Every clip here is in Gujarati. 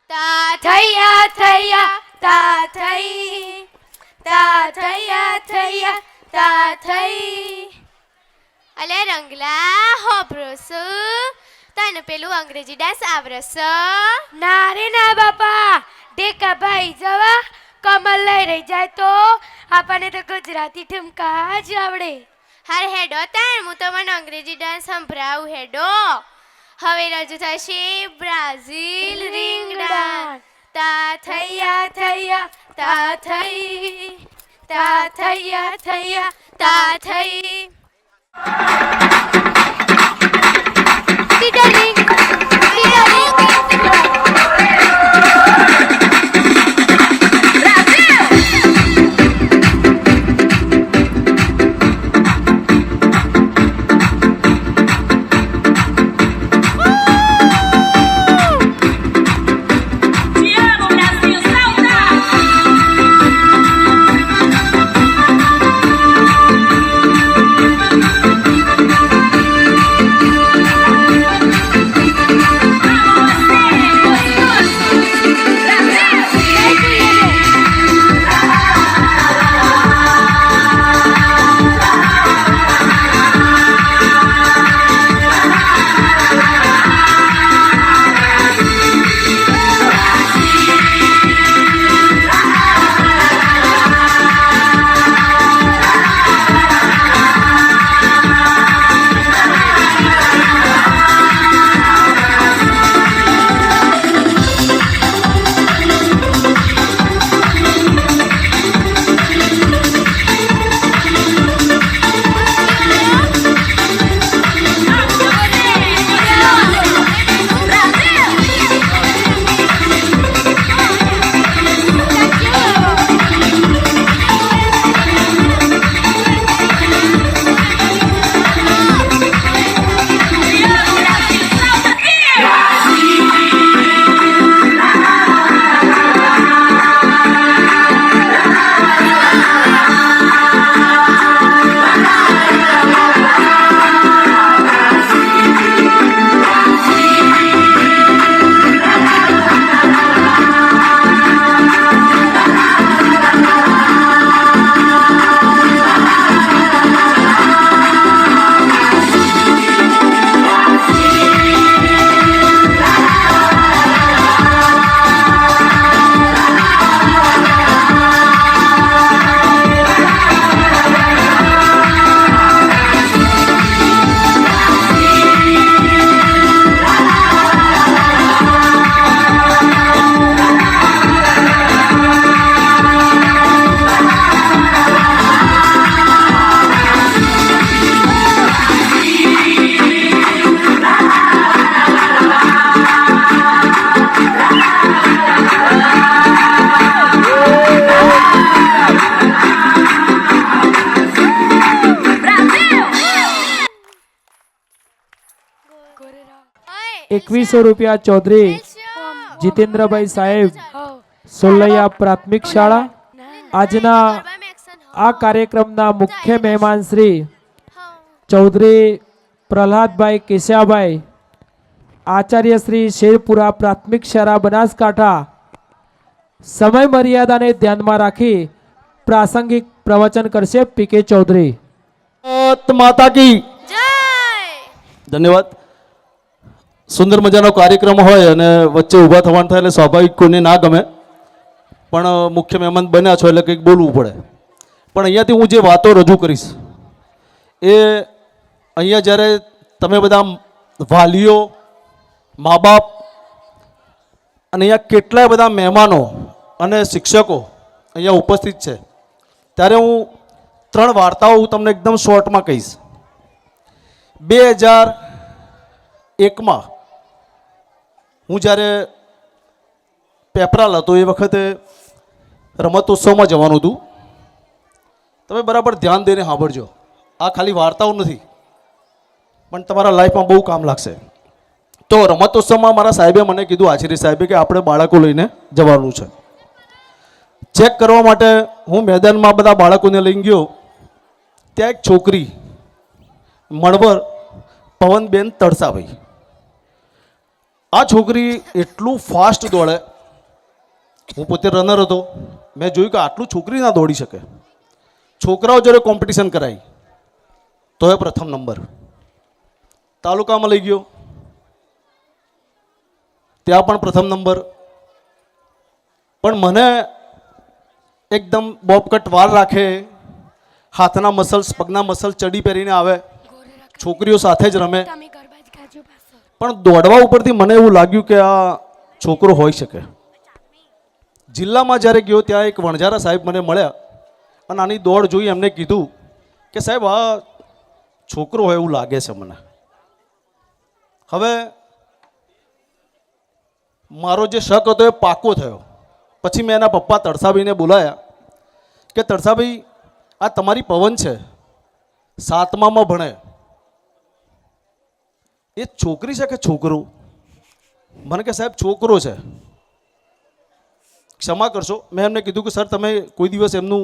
તા થૈયા થૈયા તા થઈ તા થૈયા થૈયા તા થઈ. અલે રંગલા હોભરોસો તને પેલું અંગ્રેજી ડાન્સ આવરસો? ના રે ના બાપા, ઢેકા ભાઈ જવા કમલ લઈ રહી જાય તો આપણને તો ગુજરાતી ઠુમકા જ આવડે. હાર હેડો તાણ હું તમને અંગ્રેજી ડાન્સ સંભળાવું હેડો. હવે રજૂ થશે બ્રાઝિલ રિંગ ડાન્સ. તા થૈયા થૈયા તા થઈ તા થૈયા થૈયા તા થઈ. ટીટરિંગ ₹2100 ચૌધરી જીતેન્દ્રભાઈ સાહેબ, સોલૈયા પ્રાથમિક શાળા. આજના આ કાર્યક્રમના મુખ્ય મહેમાન શ્રી ચૌધરી પ્રહલાદભાઈ કેશિયાભાઈ, આચાર્ય શ્રી શેરપુરા પ્રાથમિક શાળા બનાસકાંઠા. સમય મર્યાદાને ધ્યાનમાં રાખી પ્રાસંગિક પ્રવચન કરશે પીકે ચૌધરી. માતા કી જય. ધન્યવાદ. સુંદર મજાનો કાર્યક્રમ હોય અને વચ્ચે ઊભા થવાનું થાય એટલે સ્વાભાવિક કોઈને ના ગમે, પણ મુખ્ય મહેમાન બન્યા છો એટલે કંઈક બોલવું પડે. પણ અહીંયાથી હું જે વાતો રજૂ કરીશ એ અહીંયા જ્યારે તમે બધા વાલીઓ, મા બાપ અને અહીંયા કેટલાય બધા મહેમાનો અને શિક્ષકો અહીંયા ઉપસ્થિત છે, ત્યારે હું 3 વાર્તાઓ હું તમને એકદમ શોર્ટમાં કહીશ. 2001માં હું જ્યારે પેપરાલ હતો એ વખતે રમતોત્સવમાં જવાનું હતું. તમે બરાબર ધ્યાન દઈને સાંભળજો, આ ખાલી વાર્તાઓ નથી પણ તમારા લાઈફમાં બહુ કામ લાગશે. તો રમતોત્સવમાં મારા સાહેબે મને કીધું, આચાર્ય સાહેબે, કે આપણે બાળકો લઈને જવાનું છે. ચેક કરવા માટે હું મેદાનમાં બધા બાળકોને લઈને ગયો. ત્યાં એક છોકરી મણવર પવનબેન તડસાભાઈ, આ છોકરી એટલું ફાસ્ટ દોડે હું પોતે રનર હતો. મેં જોયું કે આટલું છોકરી ના દોડી શકે. છોકરાઓ જોડે કોમ્પિટિશન કરાવી તો એ પ્રથમ નંબર. તાલુકામાં લઈ ગયો, ત્યાં પણ પ્રથમ નંબર. પણ મને એકદમ બોબકટ વાળ રાખે, હાથના મસલ્સ પગના મસલ્સ ચડી પહેરીને આવે, છોકરીઓ સાથે જ રમે. તમે ગરબા જ ગાજો પાછો. પણ દોડવા ઉપરથી મને એવું લાગ્યું કે આ છોકરો હોઈ શકે. જિલ્લામાં જ્યારે ગયો ત્યાં એક વણઝારા સાહેબ મને મળ્યા અને આની દોડ જોઈ એમને કીધું કે સાહેબ આ છોકરો હોય એવું લાગે છે મને. હવે મારો જે શક હતો એ પાકો થયો. પછી મેં એના પપ્પા તડસાભાઈને બોલાયા કે તડસાભાઈ આ તમારી પવન છે, 7મામાં ભણે, એ છોકરી છે કે છોકરો? મને કે સાહેબ છોકરો છે. ક્ષમા કરશો, મેં એમને કીધું કે સર તમે કોઈ દિવસ એમનું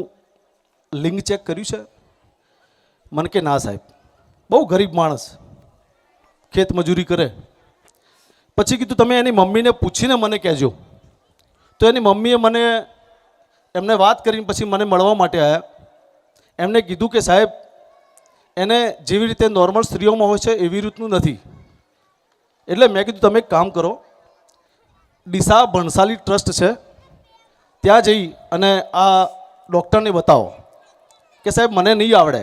લિંગ ચેક કર્યું છે? મને કે ના સાહેબ, બહુ ગરીબ માણસ, ખેત મજૂરી કરે. પછી કીધું તમે એની મમ્મીને પૂછીને મને કહેજો. તો એની મમ્મીએ મને એમને વાત કરીને પછી મને મળવા માટે આવ્યા. એમને કીધું કે સાહેબ એને જેવી રીતે નોર્મલ સ્ત્રીઓમાં હોય છે એવી રીતનું નથી. એટલે મેં કીધું તમે એક કામ કરો, ડીસા ભણસાલી ટ્રસ્ટ છે ત્યાં જઈ અને આ ડૉક્ટરને બતાવો કે સાહેબ મને નહીં આવડે.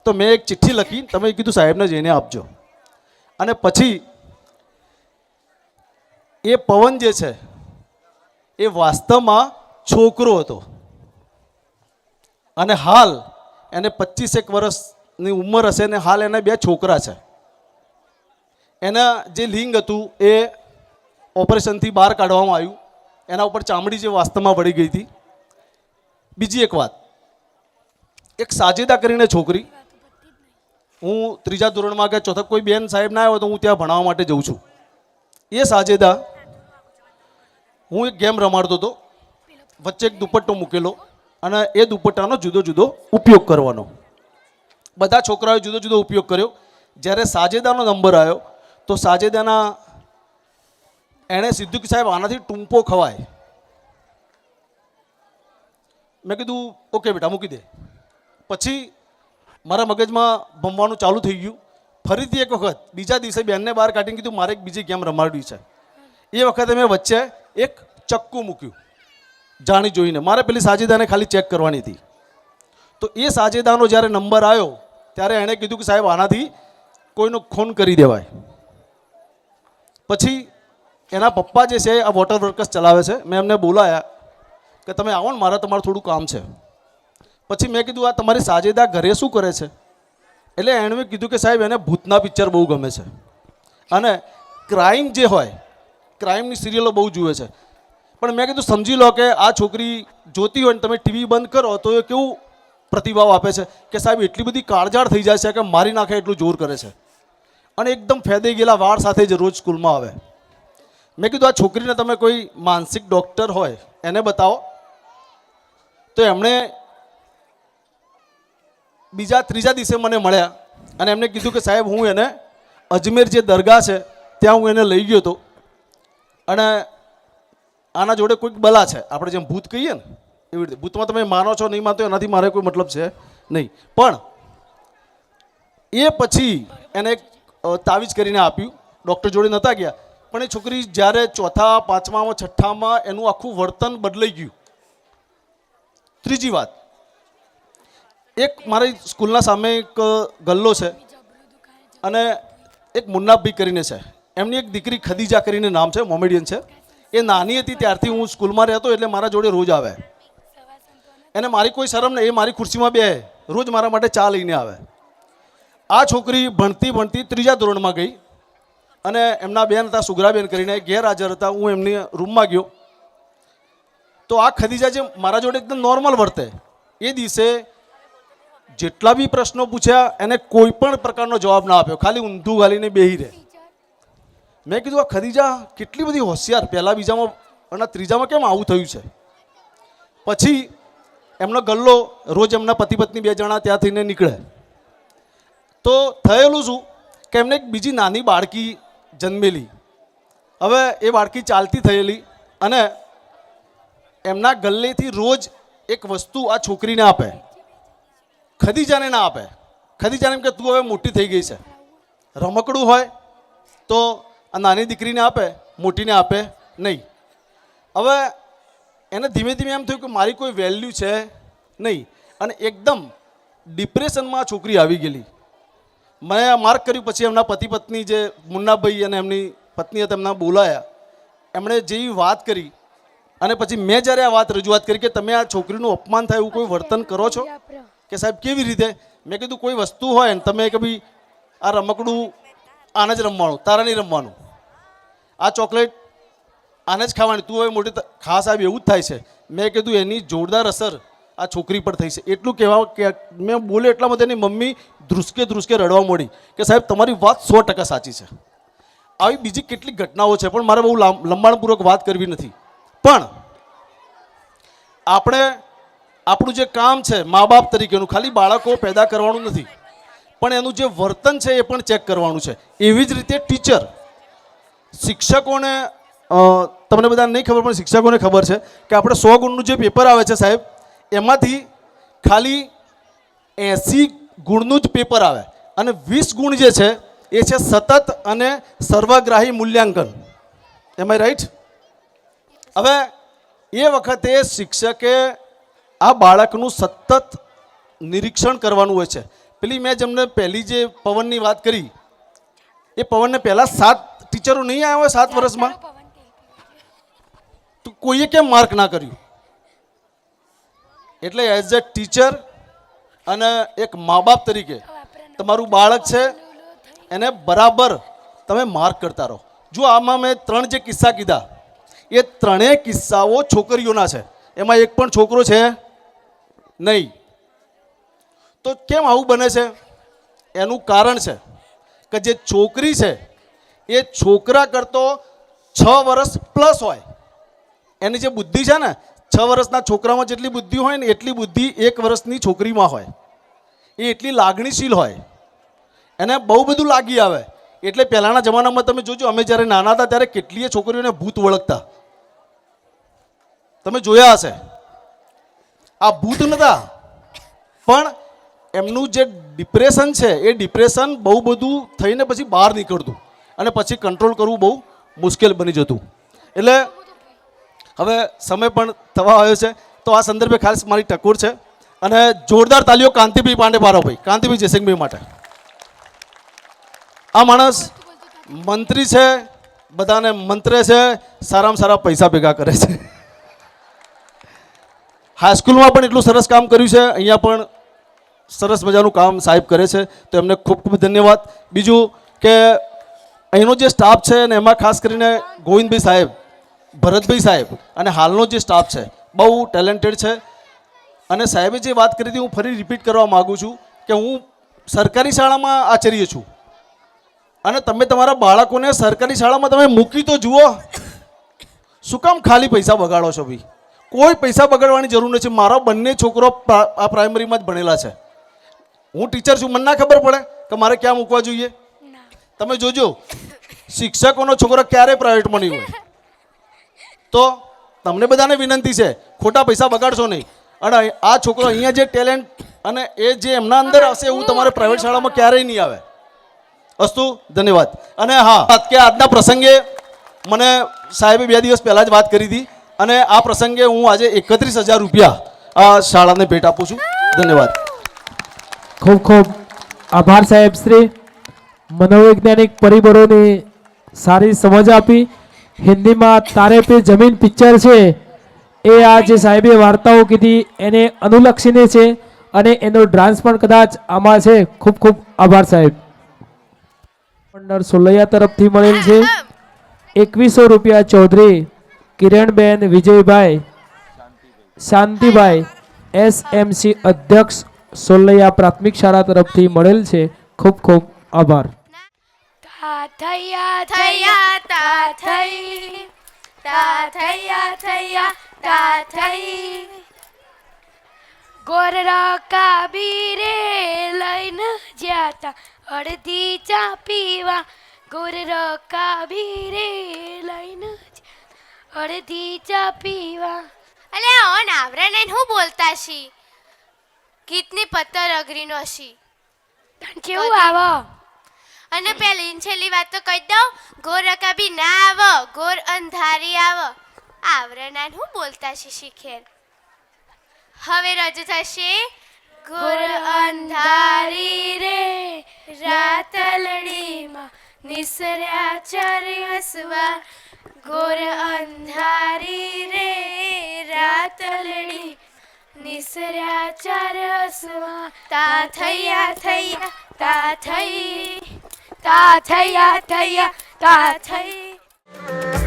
તો મેં એક ચિઠ્ઠી લખી, તમે કીધું સાહેબને જઈને આપજો. અને પછી એ પવન જે છે એ વાસ્તવમાં છોકરો હતો અને હાલ એને 25 વર્ષની ઉંમર હશે ને હાલ એને 2 છોકરા છે. એના જે લિંગ હતું એ ઓપરેશનથી બહાર કાઢવામાં આવ્યું. એના ઉપર ચામડી જે વાસ્તવમાં વળી ગઈ હતી. બીજી એક વાત, એક સાજેદા કરીને છોકરી, હું 3જા ધોરણમાં કે 4થા કોઈ બેન સાહેબ ના આવ્યો તો હું ત્યાં ભણાવવા માટે જઉં છું. એ સાજેદા હું એક ગેમ રમાડતો હતો, વચ્ચે એક દુપટ્ટો મૂકેલો અને એ દુપટ્ટાનો જુદો જુદો ઉપયોગ કરવાનો. બધા છોકરાઓએ જુદો જુદો ઉપયોગ કર્યો. જ્યારે સાજેદાનો નંબર આવ્યો તો સાજેદાના એણે સીધું કે સાહેબ આનાથી ટૂંપો ખવાય. મેં કીધું ઓકે બેટા મૂકી દે. પછી મારા મગજમાં ભમવાનું ચાલુ થઈ ગયું. ફરીથી એક વખત બીજા દિવસે બેનને બહાર કાઢીને કીધું મારે એક બીજી ગેમ રમાડવી છે. એ વખતે મેં વચ્ચે એક ચક્કુ મૂક્યું જાણી જોઈને. મારે પેલી સાજેદાને ખાલી ચેક કરવાની હતી. તો એ સાજેદાનો જ્યારે નંબર આવ્યો ત્યારે એણે કીધું કે સાહેબ આનાથી કોઈનો ખૂન કરી દેવાય. પછી એના પપ્પા જે છે આ વોટર વર્કર્સ ચલાવે છે, મેં એમને બોલાયા કે તમે આવો ને મારે તમારું થોડું કામ છે. પછી મેં કીધું આ તમારી સાજેદા ઘરે શું કરે છે? એટલે એણે કીધું કે સાહેબ એને ભૂતના પિક્ચર બહુ ગમે છે અને ક્રાઇમ જે હોય ક્રાઇમની સિરિયલો બહુ જુએ છે. પણ મેં કીધું સમજી લો કે આ છોકરી જોતી હોય ને તમે ટીવી બંધ કરો તો એ કેવું પ્રતિભાવ આપે છે કે સાહેબ એટલી બધી કાળજાળ થઈ જાય છે કે મારી નાખે એટલું જોર કરે છે અને એકદમ ફેદાઈ ગયેલા વાળ સાથે જ રોજ સ્કૂલમાં આવે. મેં કીધું આ છોકરીને તમે કોઈ માનસિક ડૉક્ટર હોય એને બતાવો. તો એમણે બીજા 3જા દિવસે મને મળ્યા અને એમને કીધું કે સાહેબ હું એને અજમેર જે દરગાહ છે ત્યાં હું એને લઈ ગયો હતો અને આના જોડે કોઈક બલા છે, આપણે જેમ ભૂત કહીએ ને એવી રીતે. ભૂતમાં તમે માનો છો નહીં માનતો એનાથી મારે કોઈ મતલબ છે નહીં. પણ એ પછી એને એક તાવીજ કરીને આપ્યું. ડૉક્ટર જોડે નહોતા ગયા પણ એ છોકરી જ્યારે 4થા 5મામાં 6ઠામાં એનું આખું વર્તન બદલાઈ ગયું. ત્રીજી વાત, એક મારી સ્કૂલના સામે એક ગલ્લો છે અને એક મુન્નાભાઈ કરીને છે, એમની એક દીકરી ખદીજા કરીને નામ છે, મોમેડિયન છે. એ નાની હતી ત્યારથી હું સ્કૂલમાં રહેતો એટલે મારા જોડે રોજ આવે. એને મારી કોઈ શરમ નહીં, એ મારી ખુરશીમાં બે રોજ મારા માટે ચા લઈને આવે. આ છોકરી ભણતી ભણતી 3જા ધોરણમાં ગઈ અને એમના બેન હતા સુગરાબેન કરીને, ગેરહાજર હતા. હું એમની રૂમમાં ગયો તો આ ખદીજા જે મારા જોડે એકદમ નોર્મલ વર્તે, એ દિવસે જેટલા બી પ્રશ્નો પૂછ્યા એને કોઈ પણ પ્રકારનો જવાબ ના આપ્યો, ખાલી ઊંધું ગાલીને બેહી રહે. મેં કીધું આ ખદીજા કેટલી બધી હોશિયાર, પહેલા બીજામાં અને 3જામાં કેમ આવું થયું છે? પછી એમનો ગલ્લો રોજ એમના પતિ પત્ની 2 જણા ત્યાં થઈને નીકળે. તો થયેલું શું કે એમને એક બીજી નાની બાળકી જન્મેલી. હવે એ બાળકી ચાલતી થયેલી અને એમના ગલ્લેથી રોજ એક વસ્તુ આ છોકરીને આપે. ખદીજાને ના આપે. ખદીજાને એમ કે તું હવે મોટી થઈ ગઈ છે. રમકડું હોય તો આ નાની દીકરીને આપે, મોટીને આપે નહીં. હવે એને ધીમે ધીમે એમ થયું કે મારી કોઈ વેલ્યુ છે નહીં, અને એકદમ ડિપ્રેશનમાં છોકરી આવી ગયેલી. મેં માર્ક કર્યું. પછી એમના પતિ પત્ની જે મુન્નાભાઈ અને એમની પત્ની હતા એમના બોલાયા. એમણે જેવી વાત કરી અને પછી મેં જ્યારે આ વાત રજૂઆત કરી કે તમે આ છોકરીનું અપમાન થાય એવું કોઈ વર્તન કરો છો કે સાહેબ કેવી રીતે? મેં કીધું કોઈ વસ્તુ હોય ને તમે કે ભાઈ આ રમકડું આને જ રમવાનું, તારા નહીં રમવાનું, આ ચોકલેટ આને જ ખાવાની, તું હવે મોટી ખા સાહેબ, એવું જ થાય છે. મેં કીધું એની જોરદાર અસર આ છોકરી પર થઈ છે. એટલું કહેવા કે મેં બોલ્યો એટલામાં તેની મમ્મી ધ્રુસકે ધ્રુસકે રડવા માંડી કે સાહેબ તમારી વાત 100% સાચી છે. આવી બીજી કેટલીક ઘટનાઓ છે, પણ મારે બહુ લંબાણપૂર્વક વાત કરવી નથી. પણ આપણે આપણું જે કામ છે મા બાપ તરીકેનું, ખાલી બાળકો પેદા કરવાનું નથી, પણ એનું જે વર્તન છે એ પણ ચેક કરવાનું છે. એવી જ રીતે ટીચર, શિક્ષકોને તમને બધાને નહીં ખબર પણ શિક્ષકોને ખબર છે કે આપણે 100 ગુણનું જે પેપર આવે છે સાહેબ, એમાંથી ખાલી 80 ગુણનું જ પેપર આવે અને 20 ગુણ જે છે એ છે સતત અને સર્વગ્રાહી મૂલ્યાંકન. એમ આઈ રાઈટ? હવે એ વખતે શિક્ષકે આ બાળકનું સતત નિરીક્ષણ કરવાનું હોય છે. પેલી મેં જેમને પહેલી જે પવનની વાત કરી, એ પવનને પહેલાં 7 ટીચરો નહીં આવ્યા હોય 7 વર્ષમાં, તો કોઈએ કેમ માર્ક ના કર્યું? એટલે એઝ અ ટીચર અને એક મા બાપ તરીકે તમારું બાળક છે એને બરાબર તમે માર્ક કરતા રહો. જો આમાં મેં 3 જે કિસ્સા કીધા એ 3 કિસ્સાઓ છોકરીઓના છે, એમાં એક પણ છોકરો છે નહીં. તો કેમ આવું બને છે? એનું કારણ છે કે જે છોકરી છે એ છોકરા કરતો 6 વર્ષ પ્લસ હોય. એની જે બુદ્ધિ છે ને, 6 વર્ષના છોકરામાં જેટલી બુદ્ધિ હોય ને એટલી બુદ્ધિ 1 વર્ષની છોકરીમાં હોય. એ એટલી લાગણીશીલ હોય, એને બહુ બધું લાગી આવે. એટલે પહેલાંના જમાનામાં તમે જોજો, અમે જ્યારે નાના હતા ત્યારે કેટલીય છોકરીઓને ભૂત વળગતા તમે જોયા હશે. આ ભૂત નહોતા, પણ એમનું જે ડિપ્રેશન છે એ ડિપ્રેશન બહુ બધું થઈને પછી બહાર નીકળતું અને પછી કંટ્રોલ કરવું બહુ મુશ્કેલ બની જતું. એટલે હવે સમય પણ થવા આવ્યો છે, તો આ સંદર્ભે ખાસ મારી ટકોર છે. અને જોરદાર તાલીઓ કાંતિભાઈ પાંડે પારોભાઈ, કાંતિભાઈ જયસિંહભાઈ માટે. આ માણસ મંત્રી છે, બધાને મંત્રે છે, સારામાં સારા પૈસા ભેગા કરે છે. હાઈસ્કૂલમાં પણ એટલું સરસ કામ કર્યું છે, અહીંયા પણ સરસ મજાનું કામ સાહેબ કરે છે, તો એમને ખૂબ ખૂબ ધન્યવાદ. બીજું કે અહીંનો જે સ્ટાફ છે ને એમાં ખાસ કરીને ગોવિંદભાઈ સાહેબ, ભરતભાઈ સાહેબ અને હાલનો જે સ્ટાફ છે બહુ ટેલેન્ટેડ છે. અને સાહેબે જે વાત કરી હતી હું ફરી રિપીટ કરવા માગું છું કે હું સરકારી શાળામાં આચાર્ય છું, અને તમે તમારા બાળકોને સરકારી શાળામાં તમે મૂકી તો જુઓ. શું કામ ખાલી પૈસા બગાડો છો ભાઈ? કોઈ પૈસા બગાડવાની જરૂર નથી. મારા બંને છોકરો આ પ્રાઇમરીમાં જ ભણેલા છે. હું ટીચર છું, મને ના ખબર પડે કે મારે ક્યાં મૂકવા જોઈએ? તમે જોજો, શિક્ષકોનો છોકરો ક્યારેય પ્રાઇવેટમાં નહીં હોય. તો તમને બધાને વિનંતી છે, ખોટા પૈસા બગાડશો નહીં. અને આ છોકરો અહીંયા જે ટેલેન્ટ અને એ જે એમના અંદર હશે એવું તમારે પ્રાઇવેટ શાળામાં ક્યારેય નહીં આવે. અસ્તુ, ધન્યવાદ. અને હા, કે આજના પ્રસંગે મને સાહેબે 2 દિવસ પહેલાં જ વાત કરી હતી, અને આ પ્રસંગે હું આજે 31,000 રૂપિયા આ શાળાને ભેટ આપું છું. ધન્યવાદ. ખૂબ ખૂબ આભાર સાહેબ શ્રી. મનોવૈજ્ઞાનિક પરિબળોની સારી સમજ આપી. હિન્દીમાં તારે પે જમીન પિક્ચર છે એ આ જે સાહેબે વાર્તાઓ કીધી એને અનુલક્ષીને છે, અને એનો ડાન્સ પણ કદાચ આમાં છે. ખૂબ ખૂબ આભાર સાહેબ. મંડળ સોલૈયા તરફથી મળેલ છે 2100 રૂપિયા ચૌધરી કિરણબેન વિજયભાઈ શાંતિભાઈ SMC અધ્યક્ષ સોલૈયા પ્રાથમિક શાળા તરફથી મળેલ છે. ખૂબ ખૂબ આભાર. તા થૈયા થયા તા થઈ, તા થયા થયા તા થઈ. ગોરરા કાબીરે લઈને જ્યાતા અડધી ચા પીવા. ગોરરા કાબીરે લઈને અડધી ચા પીવા. અલે ઓન આવરે નહીં હું બોલતા છી ગીતની પત્તર અઘરીનો છી તને કેવું આવો અને પેલી ને છેલ્લી વાત તો કહી દઉં ગોર રકાબી ના આવો ગોર અંધારી આવો આવરે ના હું બોલતા છી શીખેર હવે રજૂ થશે ગોર અંધારી રે રાતલડીમાં નિસર્યા ચાર હસવા ગોર અંધારી રે રાતલડી નિસર્યા ચાર હસવા તા થયા થયા તા થઈ તા થયા થયા તા થઈ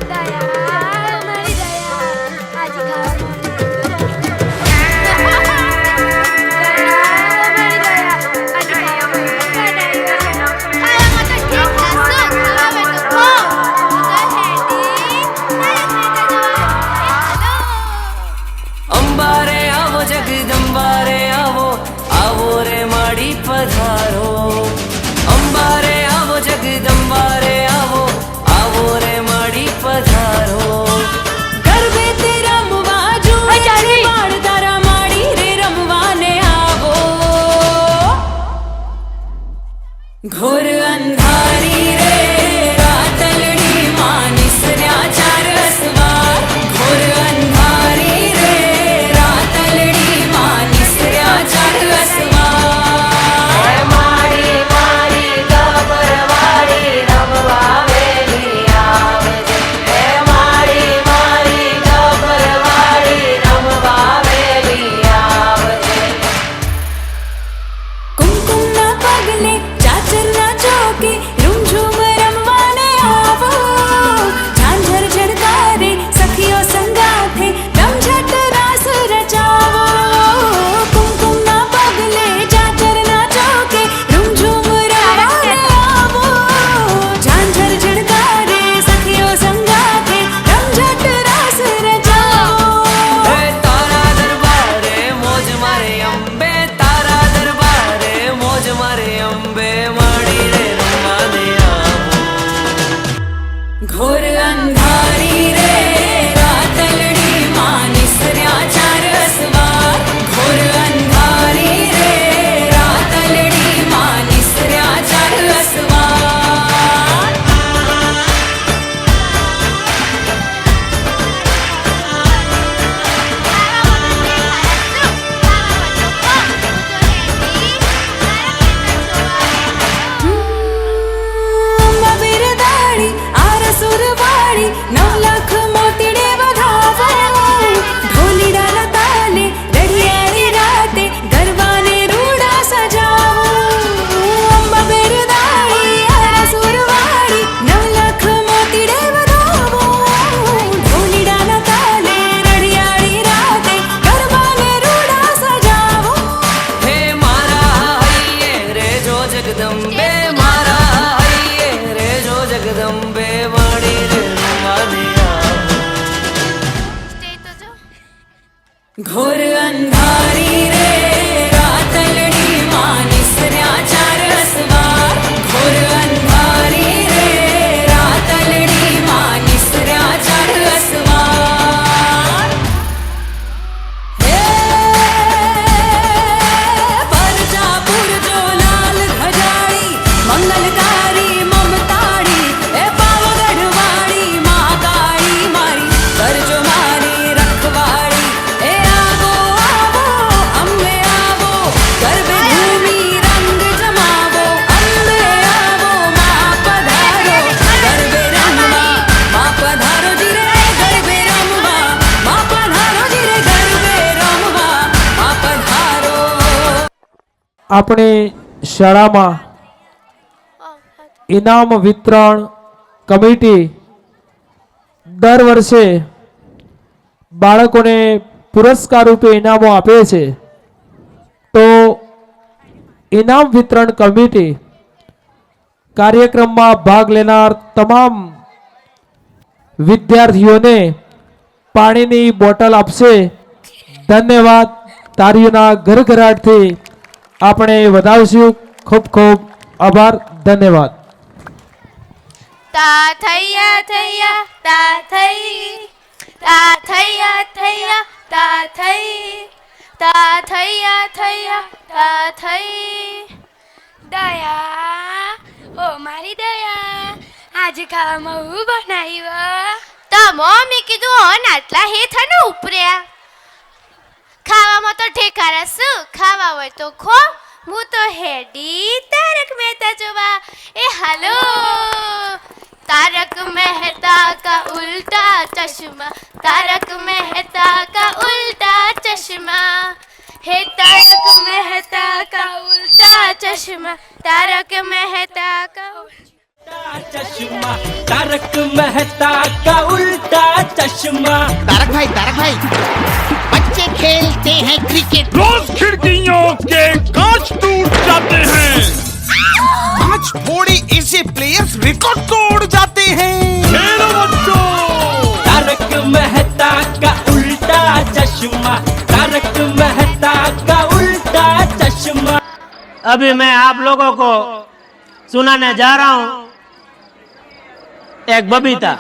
દયા મારી દયા આજે ખાવા ખાવામાં તો ઠીક લાગશે ખાવામાં તો ખો અંબારે આવો જગદંબારે આવો આવો રે માડી પધારો અંબારે આવો જગદંબારે આવો આવો રે માડી પધારો ગરબે તે રમવા જો બાળ તારા માડી રે રમવાને આવો ઘોર અંધારી રે રાતલડી માં નિસર્યા ચાર અસવાર ઘોર અંધારી રે રાતલડી માં નિસર્યા ચાર અસવાર મારી મારી ગબરવાડી રમવા વેલી આવજે હે મારી મારી ગબરવાડી રમવા વેલી આવજે કુમકુમના પગલે ચાચરના ચોકે રૂમઝૂમ રમવાને આવો ઝાંઝર ઝડકારે સખીઓ સંગાથે રમઝટ રાસ રચાવો કુમકુમના પગલે ચાચરના ચોકે રૂમઝૂમ રમવાને આવો ઝાંઝર ઝડકારે સખીઓ સંગાથે રમઝટ રાસ રચાવો હે તારા દરબારે મોજ મારે અંબે તારા દરબારે મોજ મારે અંબે માડી રે રમવાને આવો ઘોર અંધારી રે રાતલડી માં નિસર્યા ચાર અસવાર ઘોર અંધારી રે રાતલડી માં નિસર્યા ચાર અસવાર બિરદાડી આરસુરવાડી 9 લાખ મોતીડે વધાવો ઢોલીડાના તાલે રડિયાળી રાતે ગરબાને રૂડા સજાવો અંબા બિરદાડી આરસુરવાડી 9 લાખ મોતીડે વધાવો ઢોલીડાના તાલે રડિયાળી રાતે ગરબાને રૂડા સજાવો હે મારા હૈયે રેજો જગદંબે મારા હૈયે રેજો જગદંબે માડી રે રમવાને આવો સ્ટે તો જો ઘોર અંધારી રે રાતલડી માં નિસર્યા ચાર અસવાર ઘોર અંધારી રે રાતલડી માં નિસર્યા ચાર અસવાર હે પરજાપુર જો લાલ ધજાડી મંગલકારી મમતાડી એ પાવગઢવાડી મહાકાળી મારી કરજો મારી રખવાડી એ આવો આવો અંબે આવો ગરબે ભૂમિ રંગ જમાવો અંબે આવો મા પધારો ગરબે રમવા મા પધારો જીરે ગરબે રમવા મા પધારો જીરે ગરબે રમવા મા પધારો આપણી શાળામાં ઇનામ વિતરણ કમિટી દર વર્ષે બાળકોને પુરસ્કાર રૂપે ઇનામો આપે છે તો ઇનામ વિતરણ કમિટી કાર્યક્રમમાં ભાગ લેનાર તમામ વિદ્યાર્થીઓને પાણીની બોટલ આપશે ધન્યવાદ તાળીઓના ગરગરાટથી આપણે વધાવશું ખૂબ ખૂબ આભાર ધન્યવાદ તા થૈયા થૈયા તા થઈ તા થૈયા થૈયા તા થઈ તા થૈયા થૈયા તા થઈ. દયા, ઓ મારી દયા, આજે ખાવામાં હું બનાવ્યું? તો મમ્મી કીધું હો ને આટલા હેઠ ને ઉપર્યા. ખાવામાં તો ઠેકારા શું, ખાવા હોય તો ખો. હું તો હેડી તારક મહેતા જોવા. એ હાલો તારક મહેતા કા ઉલ્ટા ચશ્મા, તારક મહેતા કા ઉલ્ટા ચશ્મા, હે તારક મહેતા કા ઉલ્ટા ચશ્મા, તારક મહેતા કા चश्मा तारक मेहता का उल्टा चश्मा. तारक भाई बच्चे खेलते हैं क्रिकेट, रोज खिड़कियों के कांच टूट जाते हैं, आज थोड़े ऐसे प्लेयर्स रिकॉर्ड तोड़ जाते हैं. खेलो बच्चों. तारक मेहता का उल्टा चश्मा, तारक मेहता का उल्टा चश्मा. अभी मैं आप लोगों को सुनाने जा रहा हूँ एक बबीता.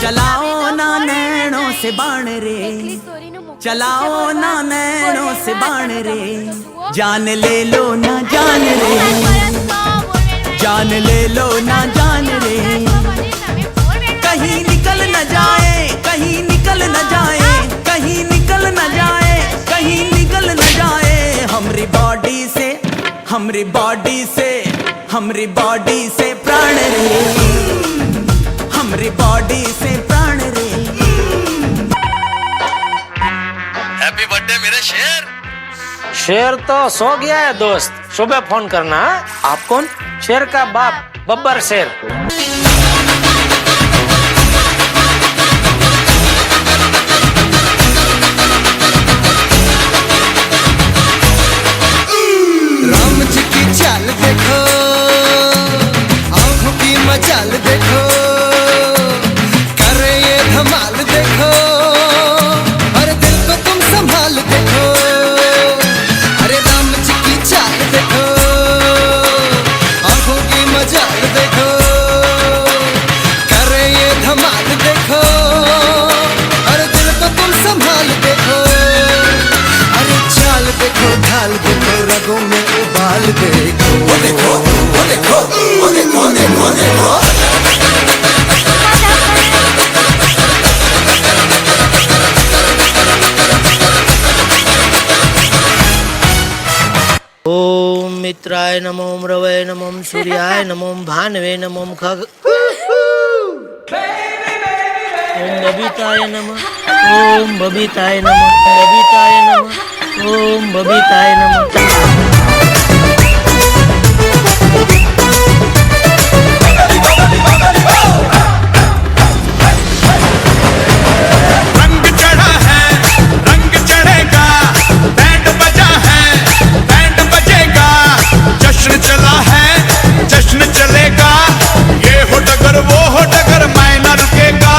चलाओ ना नैनों से बाण रे, चलाओ ना नैनों से बाण रे, जान ले लो ना जान रे, जान ले लो ना जान रे, कहीं निकल न जाए, कहीं निकल न जाए, कहीं निकल न जाए, कहीं निकल न जाए, हमरी बॉडी से, हमरी बॉडी से, हमरी बॉडी से प्राण रे, हमरी बॉडी से प्राण रे. हैप्पी बर्थडे मेरे शेर. शेर तो सो गया है दोस्त, सुबह फोन करना. हाँ? आप कौन? शेर का बाप बब्बर शेर. राम जी की चाल देखो, आंखों की मचाल देखो, करे ये धमाल देखो, अरे दिल को तुम संभाल देखो. अरे राम जी की चाल देखो, आंखों की मचाल देखो, करे ये धमाल देखो, अरे दिल को तुम संभाल देखो. अरे चाल देखो, ढाल देखो, रगों में उबाल देखो. वो देखो, वो देखो, वो देखो, देखो, देखो. ओम मित्राय नमो, रवै नमो, सूर्याय नमो, भानवे नमो, खग. ओम बबीताय नमः, ओम बबीताय नमः, बबीताय नमः, ओम बबीताय नमः. रंग चढ़ा है, रंग चढ़ेगा, बैंड बजा है, बैंड बजेगा, जश्न चला है, जश्न चलेगा, ये हो डगर वो हो डगर, मैं न रुकेगा.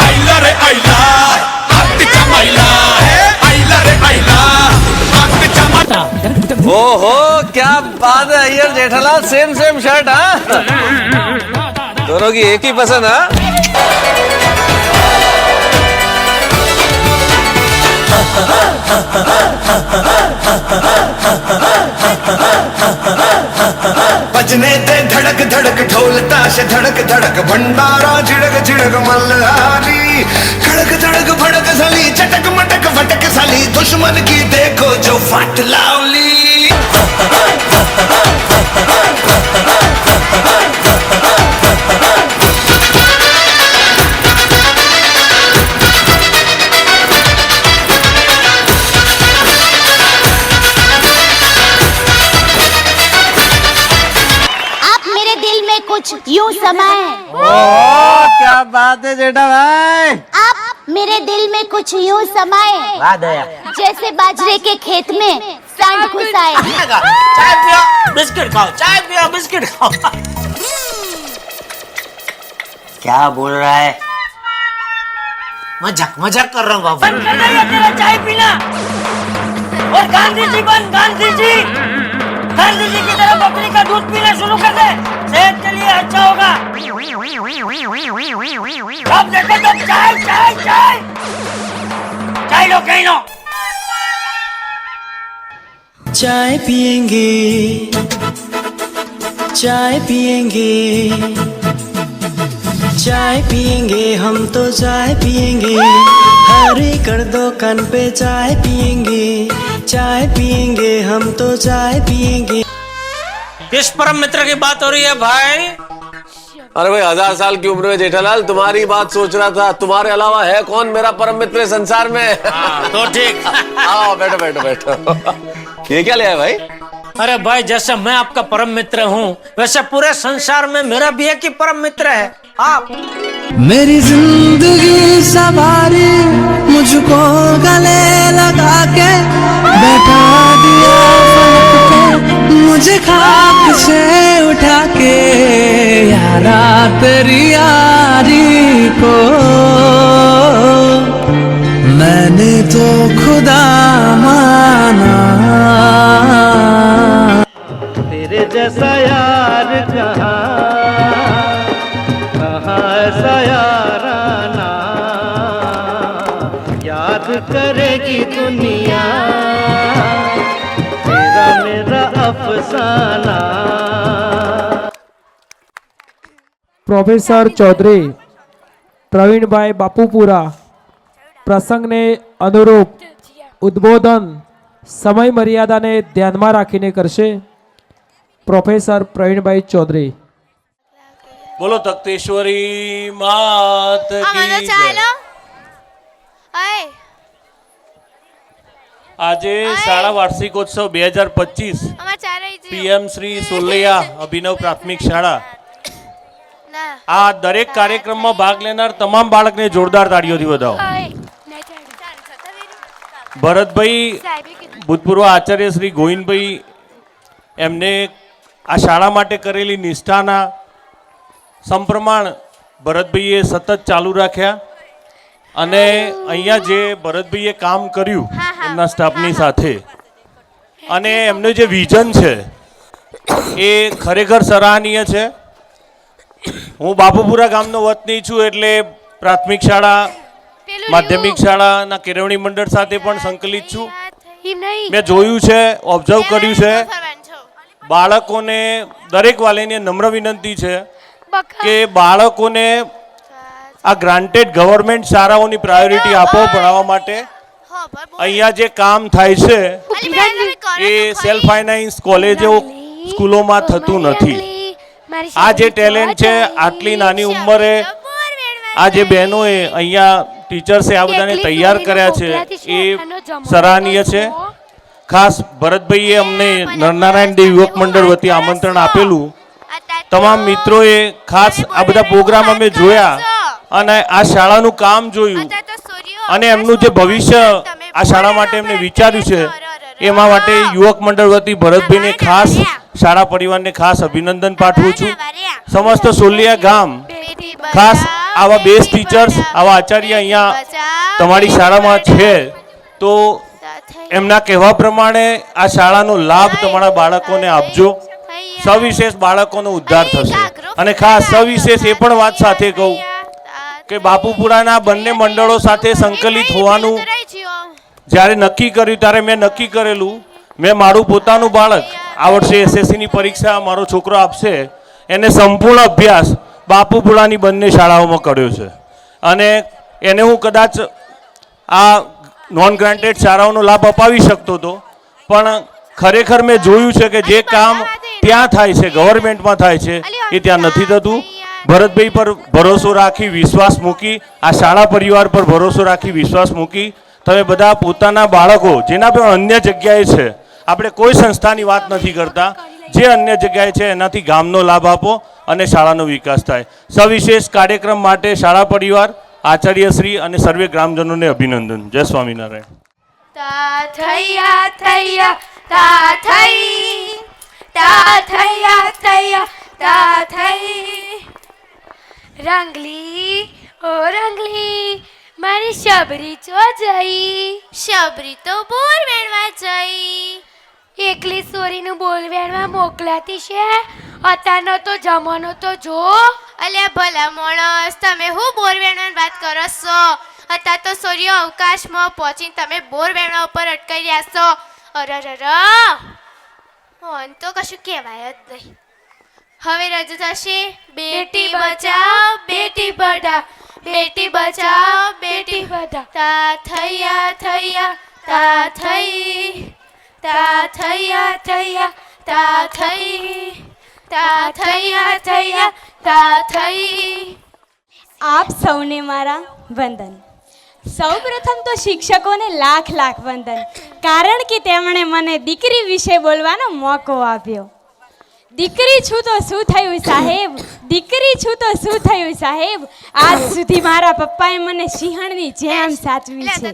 आइला रे आइला, आग चमाइला, आइला रे आइला, आग चमाइला. ओहो क्या बात है यार जेठालाल, सेम सेम शर्ट. हाँ दोनों की एक ही पसंद. बजने दे धड़क धड़क ढोल ताश धड़क धड़क, भंडारा झिड़क झिड़क मल्हारी, खड़क धड़क भड़क साली, चटक मटक फटक साली, दुश्मन की देखो जो फट लावली. कुछ यूं समाए. ओह क्या बात है जेठा भाई. आप मेरे दिल में कुछ यूं समाए, वाह दया. जैसे बाजरे के खेत में सांड घुस आए. चाय पियो, बिस्किट खाओ, चाय पियो, बिस्किट खाओ. क्या बोल रहा है? मजाक मजाक कर रहा हूँ बाबू. बंद कर दे तेरा चाय पीना. ओ यार गांधी जी बन, गांधी जी की तरह बकरी का दूध पीना शुरू कर दे, सेहत के लिए अच्छा होगा। अब देखो तो चाय चाय चाय चाय लो, कहीं लो। चाय पिएंगे, चाय पिएंगे, चाय पिएंगे, हम तो चाय पिएंगे, हरी कर दो कान पे चाय पिएंगे, चाय पिएंगे, हम तो चाय पिएंगे। किस परम मित्र की बात हो रही है भाई? अरे भाई 1000 साल की उम्र में जेठालाल तुम्हारी बात सोच रहा था, तुम्हारे अलावा है कौन मेरा परम मित्र इस संसार में? तो ठीक। आओ बैठो बैठो बैठो। ये क्या ले आए भाई? अरे भाई जैसे मैं आपका परम मित्र हूँ, वैसे पूरे संसार में मेरा भी एक ही परम मित्र है, आप। मेरी जिंदगी सवारी मुझको गले लगा के बैठा दिया फलक पे, मुझे खाक से उठा के यारा तेरी यारी को मैंने तो खुदा माना। तेरे जैसा यार कहाँ ऐसा याराना याद करेगी दुनिया तेरा मेरा अफसाना। પ્રોફેસર ચૌધરી પ્રવીણભાઈ બાપુપુરા પ્રસંગને અનુરૂપ ઉદ્બોધન સમય મર્યાદાને ધ્યાનમાં રાખીને કરશે. પ્રોફેસર પ્રવીણભાઈ ચૌધરી. બોલો તખ્તેશ્વરી માત અમારો કી ચાલો જય. અય આજે શાળા વાર્ષિકોત્સવ 2025 અમાર ચારે પીએમ શ્રી સોલૈયા અભિનવ પ્રાથમિક શાળા ના આ દરેક કાર્યક્રમમાં ભાગ લેનાર તમામ બાળકને જોરદાર તાળીઓથી વધાવો. ભરતભાઈ ભૂતપૂર્વ આચાર્ય શ્રી ગોવિંદભાઈ એમને આ શાળા માટે કરેલી નિષ્ઠાના સંપ્રમાણ ભરતભાઈએ સતત ચાલુ રાખ્યા અને અહીંયા જે ભરતભાઈએ કામ કર્યું એમના સ્ટાફની સાથે અને એમનું જે વિઝન છે એ ખરેખર સરાહનીય છે. હું બાપુપુરા ગામનો વતની છું એટલે પ્રાથમિક શાળા માધ્યમિક શાળાના કેળવણી મંડળ સાથે પણ સંકલિત છું. મેં જોયું છે, ઓબ્ઝર્વ કર્યું છે. બાળકોને દરેક વાલીને નમ્ર વિનંતી છે કે બાળકોને આ ગ્રાન્ટેડ ગવર્મેન્ટ શાળાઓની પ્રાયોરિટી આપો ભણાવવા માટે. અહીંયા જે કામ થાય છે એ સેલ્ફ ફાઇનાન્સ કોલેજો સ્કૂલોમાં થતું નથી. આ જે ટેલેન્ટ છે આટલી નાની ઉંમરે આ જે બહેનોએ અહીંયા ટીચર્સે આ બધાને તૈયાર કર્યા છે એ સરાહનીય છે. ખાસ ભરતભાઈએ અમને નરનારાયણ દેવ યુવક મંડળ વતી આમંત્રણ આપેલું. તમામ મિત્રોએ ખાસ આ બધા પ્રોગ્રામ અમે જોયા અને આ શાળાનું કામ જોયું અને એમનું જે ભવિષ્ય આ શાળા માટે એમને વિચાર્યું છે એમાં માટે યુવક મંડળ વતી ભરતભાઈને ખાસ શાળા પરિવારને ખાસ અભિનંદન પાઠવું છું. સમસ્ત સોલિયા ગામ ખાસ આવા બેસ્ટ ટીચર્સ આવા આચાર્ય અહીંયા તમારી શાળામાં છે તો એમના કહેવા પ્રમાણે આ શાળાનો લાભ તમારા બાળકોને આપજો. સવિશેષ બાળકોનો ઉદ્ધાર થશે. અને ખાસ સવિશેષ એ પણ વાત સાથે કહું કે બાપુપુરાના બંને મંડળો સાથે સંકલિત હોવાનું જ્યારે નક્કી કર્યું ત્યારે મેં નક્કી કરેલું મેં મારું પોતાનું બાળક આ વર્ષે એસએસસીની પરીક્ષા મારો છોકરો આપશે એને સંપૂર્ણ અભ્યાસ બાપુપુરાની બંને શાળાઓમાં કર્યો છે અને એને હું કદાચ આ નોન ગ્રાન્ટેડ શાળાઓનો લાભ અપાવી શકતો હતો પણ ખરેખર મેં જોયું છે કે જે કામ ત્યાં થાય છે ગવર્મેન્ટમાં થાય છે એ ત્યાં નથી થતું. ભરતભાઈ પર ભરોસો રાખી વિશ્વાસ મૂકી આ શાળા પરિવાર પર ભરોસો રાખી વિશ્વાસ મૂકી તમે બધા પોતાના બાળકો જેના પણ અન્ય જગ્યાએ છે આપણે કોઈ સંસ્થાની વાત નથી કરતા જે અન્ય જગ્યાએ છે એનાથી ગામનો લાભ આપો અને શાળાનો વિકાસ થાય. સવિશેષ કાર્યક્રમ માટે શાળા પરિવાર આચાર્યશ્રી અને સર્વે ગ્રામજનોને અભિનંદન. જય સ્વામિનારાયણ. તા થૈયા થૈયા તા થઈ તા થૈયા થૈયા તા થઈ રંગલી ઓ રંગલી મારી શબરી ચો જઈ શબરી તો બોર વેણવા જઈ એકલી સોરીનું બોલવેણમાં મોકલાતી છે. અત્યારનો તો જમાનો તો જો. અલ્યા ભલા માણસ, તમે હું બોરવેણવાની વાત કરો છો? અત્યારે તો સૂર્ય અવકાશમાં પહોંચીને તમે બોરવેણા ઉપર અટકાઈ રહ્યા છો. અરરર, તો કશું કહેવાય જ નહીં. હવે રજૂ થશે બેટી બચાવ બેટી પઢાઓ, બેટી બચાવ બેટી પઢાઓ. તા થૈયા થૈયા તા થઈ, તા થૈયા થૈયા તા થઈ, તા થૈયા થૈયા તા થઈ. આપ સૌને મારા વંદન. સૌપ્રથમ તો શિક્ષકોને લાખ લાખ વંદન, કારણ કે તેમણે મને દીકરી વિશે બોલવાનો મોકો આપ્યો. દીકરી છું તો શું થયું સાહેબ, દીકરી છું તો શું થયું સાહેબ, આજ સુધી મારા પપ્પાએ મને સિંહણની જેમ સાચવી છે.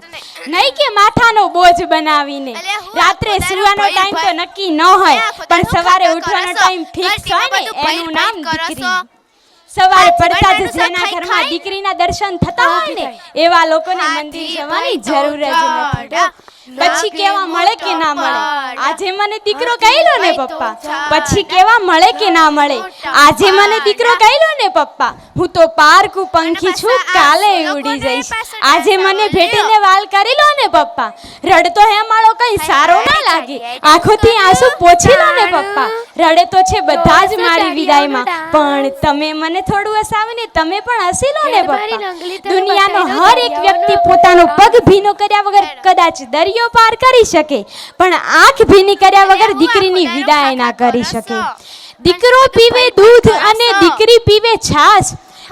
નહીં કે માથાનો બોજ બનાવીને. રાત્રે સૂવાનો ટાઈમ તો નક્કી ન હોય, પણ સવારે ઉઠવાનો ટાઈમ ફિક્સ હોય ને એનું નામ દીકરી. સવારે પડતા જ જેના ઘરમાં દીકરીના દર્શન થતા હોય ને એવા લોકોને મંદિર જવાની જરૂર જ નથી. પછી કેવા મળે કે ના મળે, આજે મને દીકરો કહેલો ને પપ્પા, પછી કેવા મળે કે ના મળે, આજે મને દીકરો કહેલો ને પપ્પા, હું તો પારકું પંખી છું, કાલે ઉડી જઈશ. આજે મને ભેટીને વાલ કરી લો ને પપ્પા, રડતો હે માળો કઈ સારો ના લાગે, આંખોથી આંસુ પોછી લો ને પપ્પા. રડે તો છે બધા જ મારી વિદાયમાં, પણ તમે મને થોડું હસાવીને તમે પણ હસી લો ને પપ્પા. દુનિયાનો હર એક વ્યક્તિ પોતાનો પગ ભીનો કર્યા વગર કદાચ દરિયો પાર કરી શકે, પણ આંખ ભીની કર્યા વગર દીકરીની વિદાય ના કરી શકે. દીકરો પીવે દૂધ અને દીકરી પીવે છાશ,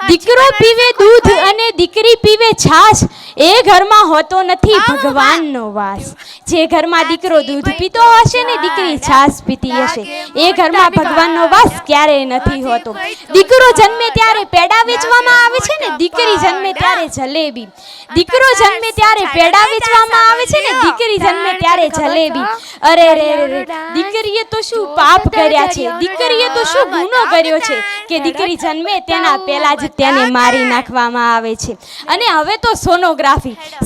દીકરો પીવે દૂધ અને દીકરી પીવે છાશ, એ ઘરમાં હોતો નથી ભગવાનનો વાસ. જે ઘરમાં દીકરો દૂધ પીતો હશે ને દીકરી છાશ પીતી હશે, એ ઘરમાં ભગવાનનો વાસ ક્યારેય નથી હોતો. દીકરો જન્મે ત્યારે પેડા વેચવામાં આવે છે ને દીકરી જન્મે ત્યારે જલેબી. દીકરો જન્મે ત્યારે પેડા વેચવામાં આવે છે ને દીકરી જન્મે ત્યારે જલેબી. અરે રે રે, દીકરીએ તો શું પાપ કર્યા છે, દીકરીએ તો શું ગુનો કર્યો છે કે દીકરી જન્મે તેના પહેલા જ તેને મારી નાખવામાં આવે છે. અને હવે તો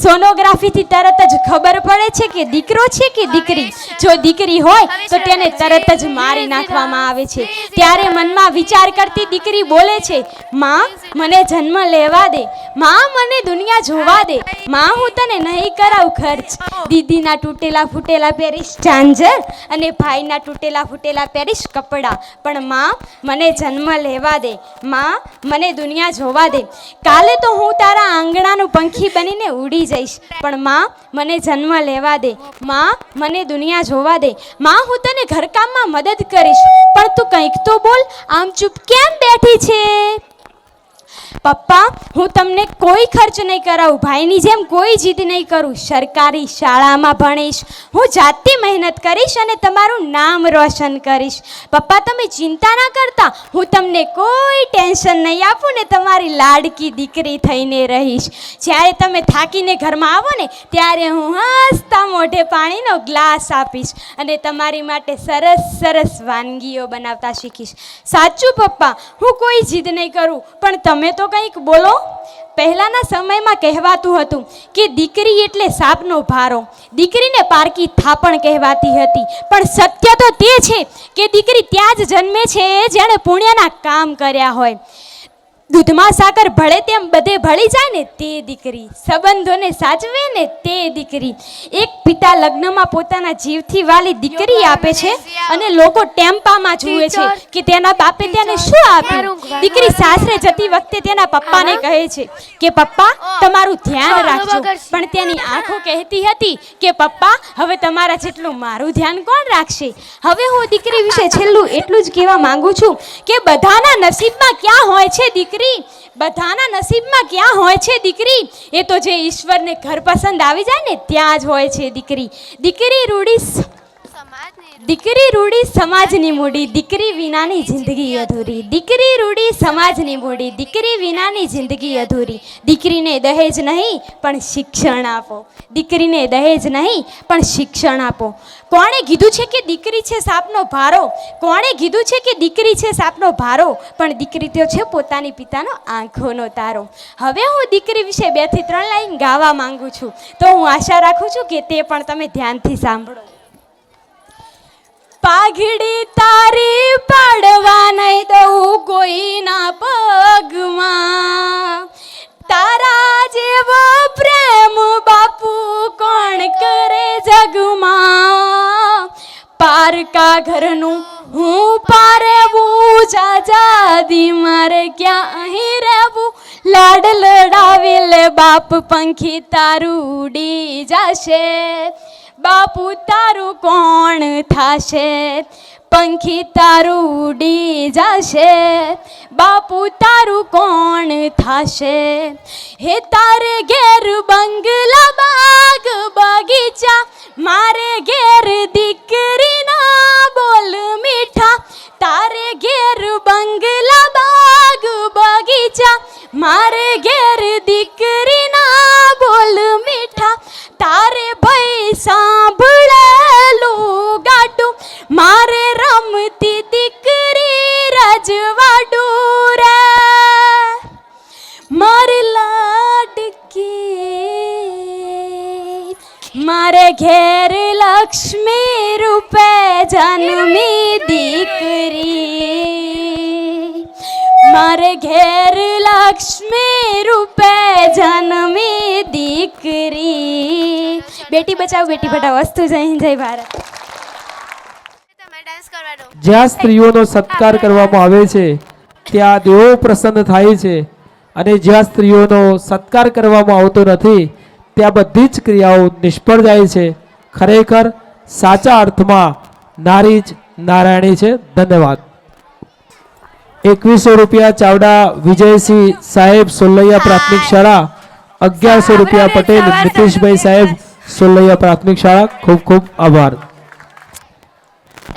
સોનોગ્રાફીથી તરત જ ખબર પડે છે કે દીકરો છે કે દીકરી. જો દીકરી હોય તો તેને તરત જ મારી નાખવામાં આવે છે. ત્યારે મનમાં વિચાર કરતી દીકરી બોલે છે, માં મને જન્મ લેવા દે, માં મને દુનિયા જોવા દે, માં હું તને નહીં કરાવું ખર્ચ. દીદીના તૂટેલા ફૂટેલા પહેરીશ ચાંજર અને ભાઈના તૂટેલા ફૂટેલા પહેરીશ કપડાં, પણ માં મને જન્મ લેવા દે, માં મને દુનિયા જોવા દે. કાલે તો હું તારા આંગણાનું પંખી બનીને ઉડી જઈશ, પણ માં મને જન્મ લેવા દે, માં મને દુનિયા જોવા દે. માં હું તને ઘરકામમાં મદદ કરીશ, પણ તું કંઈક તો બોલ, આમ ચૂપ કેમ બેઠી છે? પપ્પા હું તમને કોઈ ખર્ચ નહીં કરાવું, ભાઈની જેમ કોઈ જીદ નહીં કરું, સરકારી શાળામાં ભણીશ, હું જાતે મહેનત કરીશ અને તમારું નામ રોશન કરીશ. પપ્પા તમે ચિંતા ના કરતા, હું તમને કોઈ ટેન્શન નહીં આપું ને તમારી લાડકી દીકરી થઈને રહીશ. જ્યારે તમે થાકીને ઘરમાં આવો ને ત્યારે હું હસતા મોઢે પાણીનો ગ્લાસ આપીશ અને તમારી માટે સરસ સરસ વાનગીઓ બનાવતા શીખીશ. સાચું પપ્પા, હું કોઈ જીદ નહીં કરું, પણ તમે તો કંઈક બોલો. પહેલાના સમયમાં કહેવાતું હતું કે દીકરી એટલે સાપનો ભારો, દીકરીને પારકી થાપણ કહેવાતી હતી, પણ સત્ય તો તે છે કે દીકરી ત્યાં જ જન્મે છે જેણે પુણ્યના કામ કર્યા હોય. દૂધમાં સાકર ભળે તેમ બધે ભળી જાય ને તે દીકરી, સંબંધોને સાચવે ને તે દીકરી. એક પિતા લગ્નમાં પોતાના જીવથી વાલી દીકરી આપે છે અને લોકો ટેમ્પામાં જુએ છે કે તેના બાપે તેને શું આપ્યું. દીકરી સાસરે જતી વખતે તેના પપ્પાને કહે છે કે પપ્પા તમારું ધ્યાન રાખજો, પણ તેની આંખો કહેતી હતી કે પપ્પા હવે તમારા જેટલું મારું ધ્યાન કોણ રાખશે. હવે હું દીકરી વિશે છેલ્લું એટલું જ કહેવા માંગુ છું કે બધાના નસીબમાં ક્યાં હોય છે દીકરી, બધાના નસીબમાં ક્યાં હોય છે દીકરી, એ તો જે ઈશ્વરને ઘર પસંદ આવી જાય ને ત્યાં જ હોય છે દીકરી. દીકરી રૂડી સમાજની મૂડી, દીકરી વિનાની જિંદગી અધૂરી. દીકરી રૂડી સમાજની મૂડી, દીકરી વિનાની જિંદગી અધૂરી. દીકરીને દહેજ નહીં પણ શિક્ષણ આપો, દીકરીને દહેજ નહીં પણ શિક્ષણ આપો. કોણે કીધું છે કે દીકરી છે સાપનો ભારો, કોણે કીધું છે કે દીકરી છે સાપનો ભારો, પણ દીકરી તો છે પોતાની પિતાનો આંખોનો તારો. હવે હું દીકરી વિશે 2 થી 3 લાઈન ગાવા માંગુ છું, તો હું આશા રાખું છું કે તે પણ તમે ધ્યાનથી સાંભળો. પાઘડી તારી પાડવા નહીં દઉં કોઈના પગમાં. તારા જેવો પ્રેમ બાપુ કોણ કરે જગમાં. પારકા ઘરનું હું પારેવું જાજાદી મારે ક્યાં અહીં રહેવું. લાડ લડાવી લે બાપ પંખી તારું ઉડી જશે. બાપુ તારું કોણ થાશે. પંખી તારું ઉડી જશે. બાપુ તારું કોણ થાશે. હે તારે ઘેર બંગલા બાગ બગીચા મારે ઘેર દીકરીના બોલ મીઠા. તારે ઘેર બંગલા બાગ બગીચા મારે ઘેર દીકરીના બોલ મીઠા. તારે ભાઈ સાંભળેલું ગાડું મારે રમતી દીકરી રજવાડું રે. મારી લાડકી મારે ઘેર લક્ષ્મી રૂપે જન્મી દીકરી. મારે ઘેર લક્ષ્મી રૂપે જન્મી દીકરી. બેટી બચાવો બેટી પઢાઓ. અસ્તુ જય હિન્દ જય ભારત. તમારે ડાન્સ કરવાનો. જ્યાં સ્ત્રીઓનો સત્કાર કરવામાં આવે છે ત્યાં દેવો પ્રસન્ન થાય છે, અને જ્યાં સ્ત્રીઓનો સત્કાર કરવામાં આવતો નથી ત્યાં બધી જ ક્રિયાઓ નિષ્ફળ જાય છે. ખરેખર સાચા અર્થમાં નારી જ નારાયણી છે. ધન્યવાદ. 2100 રૂપિયા ચાવડા વિજયસિંહ સાહેબ સોલૈયા પ્રાથમિક શાળા. 1100 રૂપિયા પટેલ નીતિશભાઈ સાહેબ સોલૈયા પ્રાથમિક શાળા. ખૂબ ખૂબ આભાર.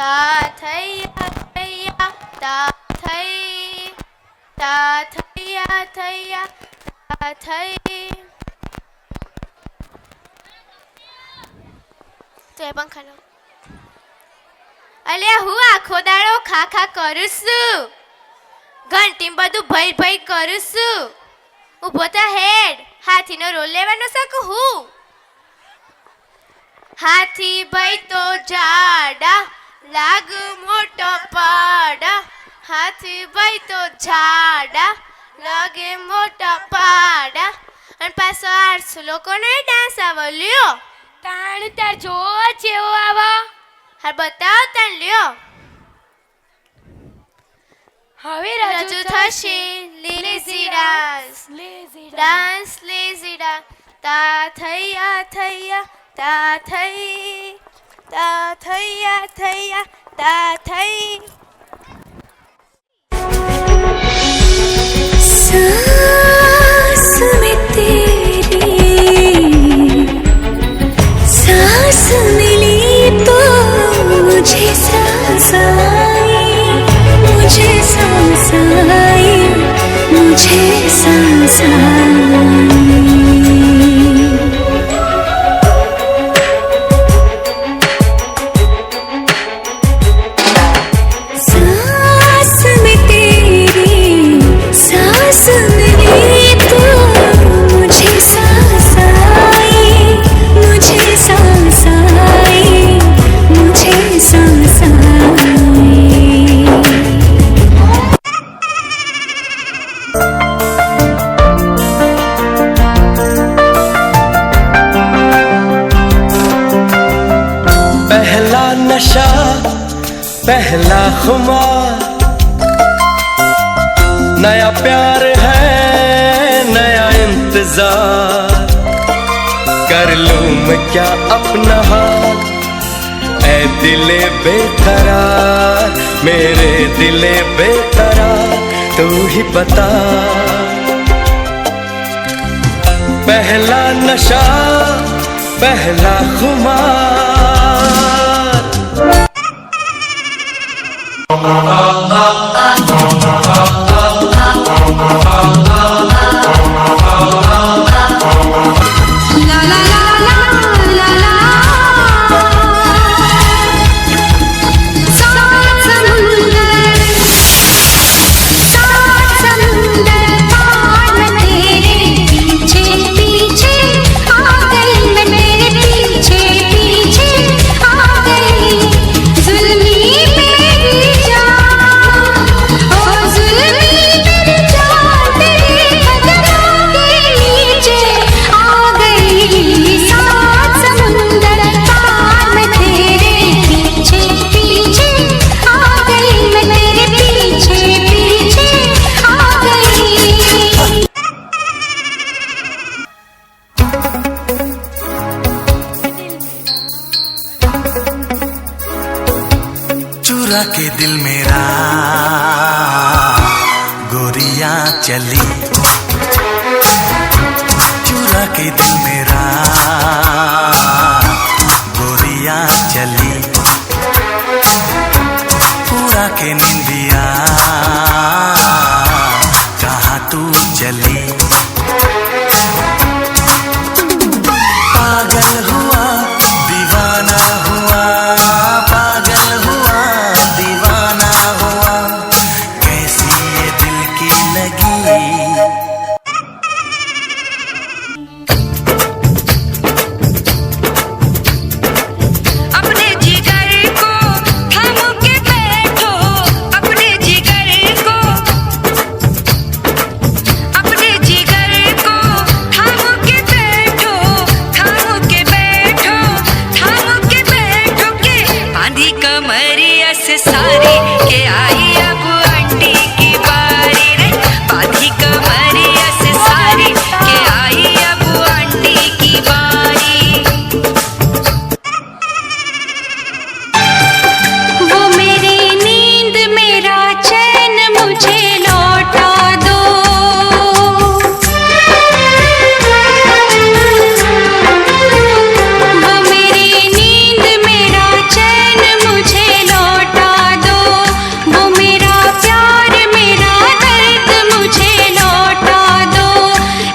તા થૈયા થૈયા તા થઈ તા થૈયા થૈયા તા થઈ. તો એ પંખા લો. અલ્યા હું આખો દાડો ખા ખા કરું છું. ઘંટી બધું ભઈ ભઈ કરું છું. ઊભો તો હેડ. હાથીનો રોલ લેવાનો શકું હું. હાથી ભાઈ તો જાડા લાગ મોટો પાડા. હાથી ભાઈ તો જાડા લાગે મોટા પાડા. અને પાછો 800 લોકોનો ડાન્સ આવો લ્યો. તાણ તાર જો જેવો આવા. હા બતાવ તાણ લ્યો. હવે રજૂ થશે lazy dance. Dance lazy dance. તા થૈયા થૈયા તા થઈ તા થૈયા થૈયા તા થઈ. सांस में तेरी सांस मिली तो मुझे सांस आई. मुझे सांस आई. मुझे सांस आई. सांस में तेरी सांस मिली तो मुझे सांस आई. मुझे सांस आई. मुझे सांस आई. पहला नशा पहला खुमार, नया प्यार है नया इंतजार. कर लूं मैं क्या अपना हाल ऐ दिले बेकरार. मेरे दिले बेकरार तू ही बता. पहला नशा पहला खुमार. पीछे पीछे आ गई मैं तेरे पीछे पीछे. चुरा के दिल मेरा गोरिया चली, चुरा के दिल मेरा गोरिया चली, पूरा के निंदिया कहाँ तू चली। पागल हुआ दीवाना हुआ, पागल हुआ दीवाना हुआ, कैसी ये दिल की लगी। अपने जिगर को थाम के बैठो, अपने जिगर को, अपने जिगर को थाम के बैठो, थाम के बैठो, थाम के बैठो के बांधी कमरिया से सारी के आई अब आंटी की बारी रे, बांधी कमरिया से सारी के आई अब आंटी की बारी। वो मेरी नींद मेरा चैन मुझे लौटा दो, वो मेरी नींद मेरा चैन मुझे लौटा दो, वो मेरा प्यार मेरा दर्द मुझे लौटा दो।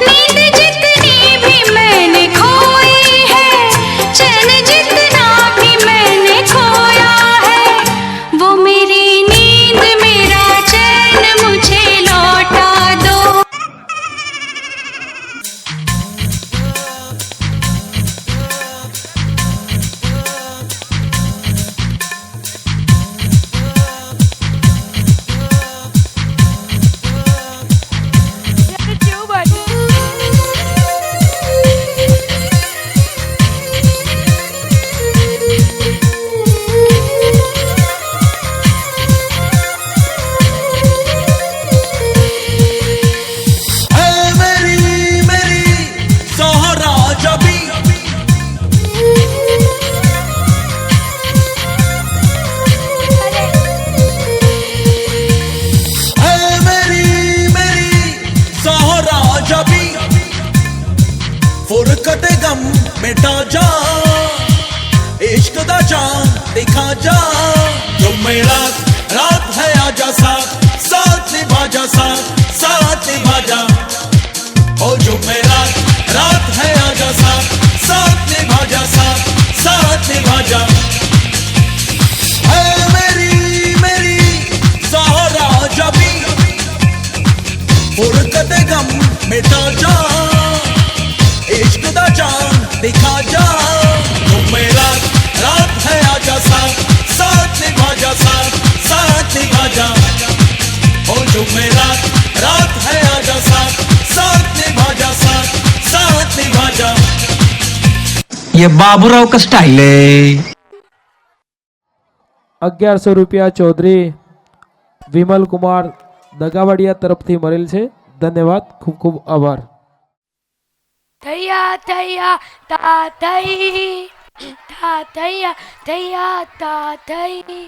नींद जितनी भी मैंने खोई है, चैन जितना भी मैंने खोया है, वो मेरी नींद मेरा चैन मुझे लौटा दो। ऐ मेरी मेरी सोहरा जबी, ऐ मेरी सोहरा जबी, फुरकत गम मिटा जा, इश्क दा जान दिखा जा, तुम मेरा रात है आजा साथ, साथ निभा जा साथ, साथ निभा जा। ओ जो मेरा रात है आजा साथ, साथ निभा जा साथ, साथ निभा जा। ऐ मेरी सहारा जबी, फुरकत गम मिटा जा, इश्क दा जान दिखा जा, तुम मेरा रात है आजा साथ, साथ निभा जा साथ, साथ निभा जा। ओ जो मेरा रात है आजा साथ, साथ निभा जा साथ, साथ निभा जा। ये बाबूराव का स्टाइल है। 1100 રૂપિયા ચૌધરી વિમલ કુમાર દગાવાડિયા તરફથી મળેલ છે. ધન્યવાદ, ખૂબ ખૂબ આભાર. થૈયા થૈયા તા થઈ, તા થૈયા થૈયા તા થઈ.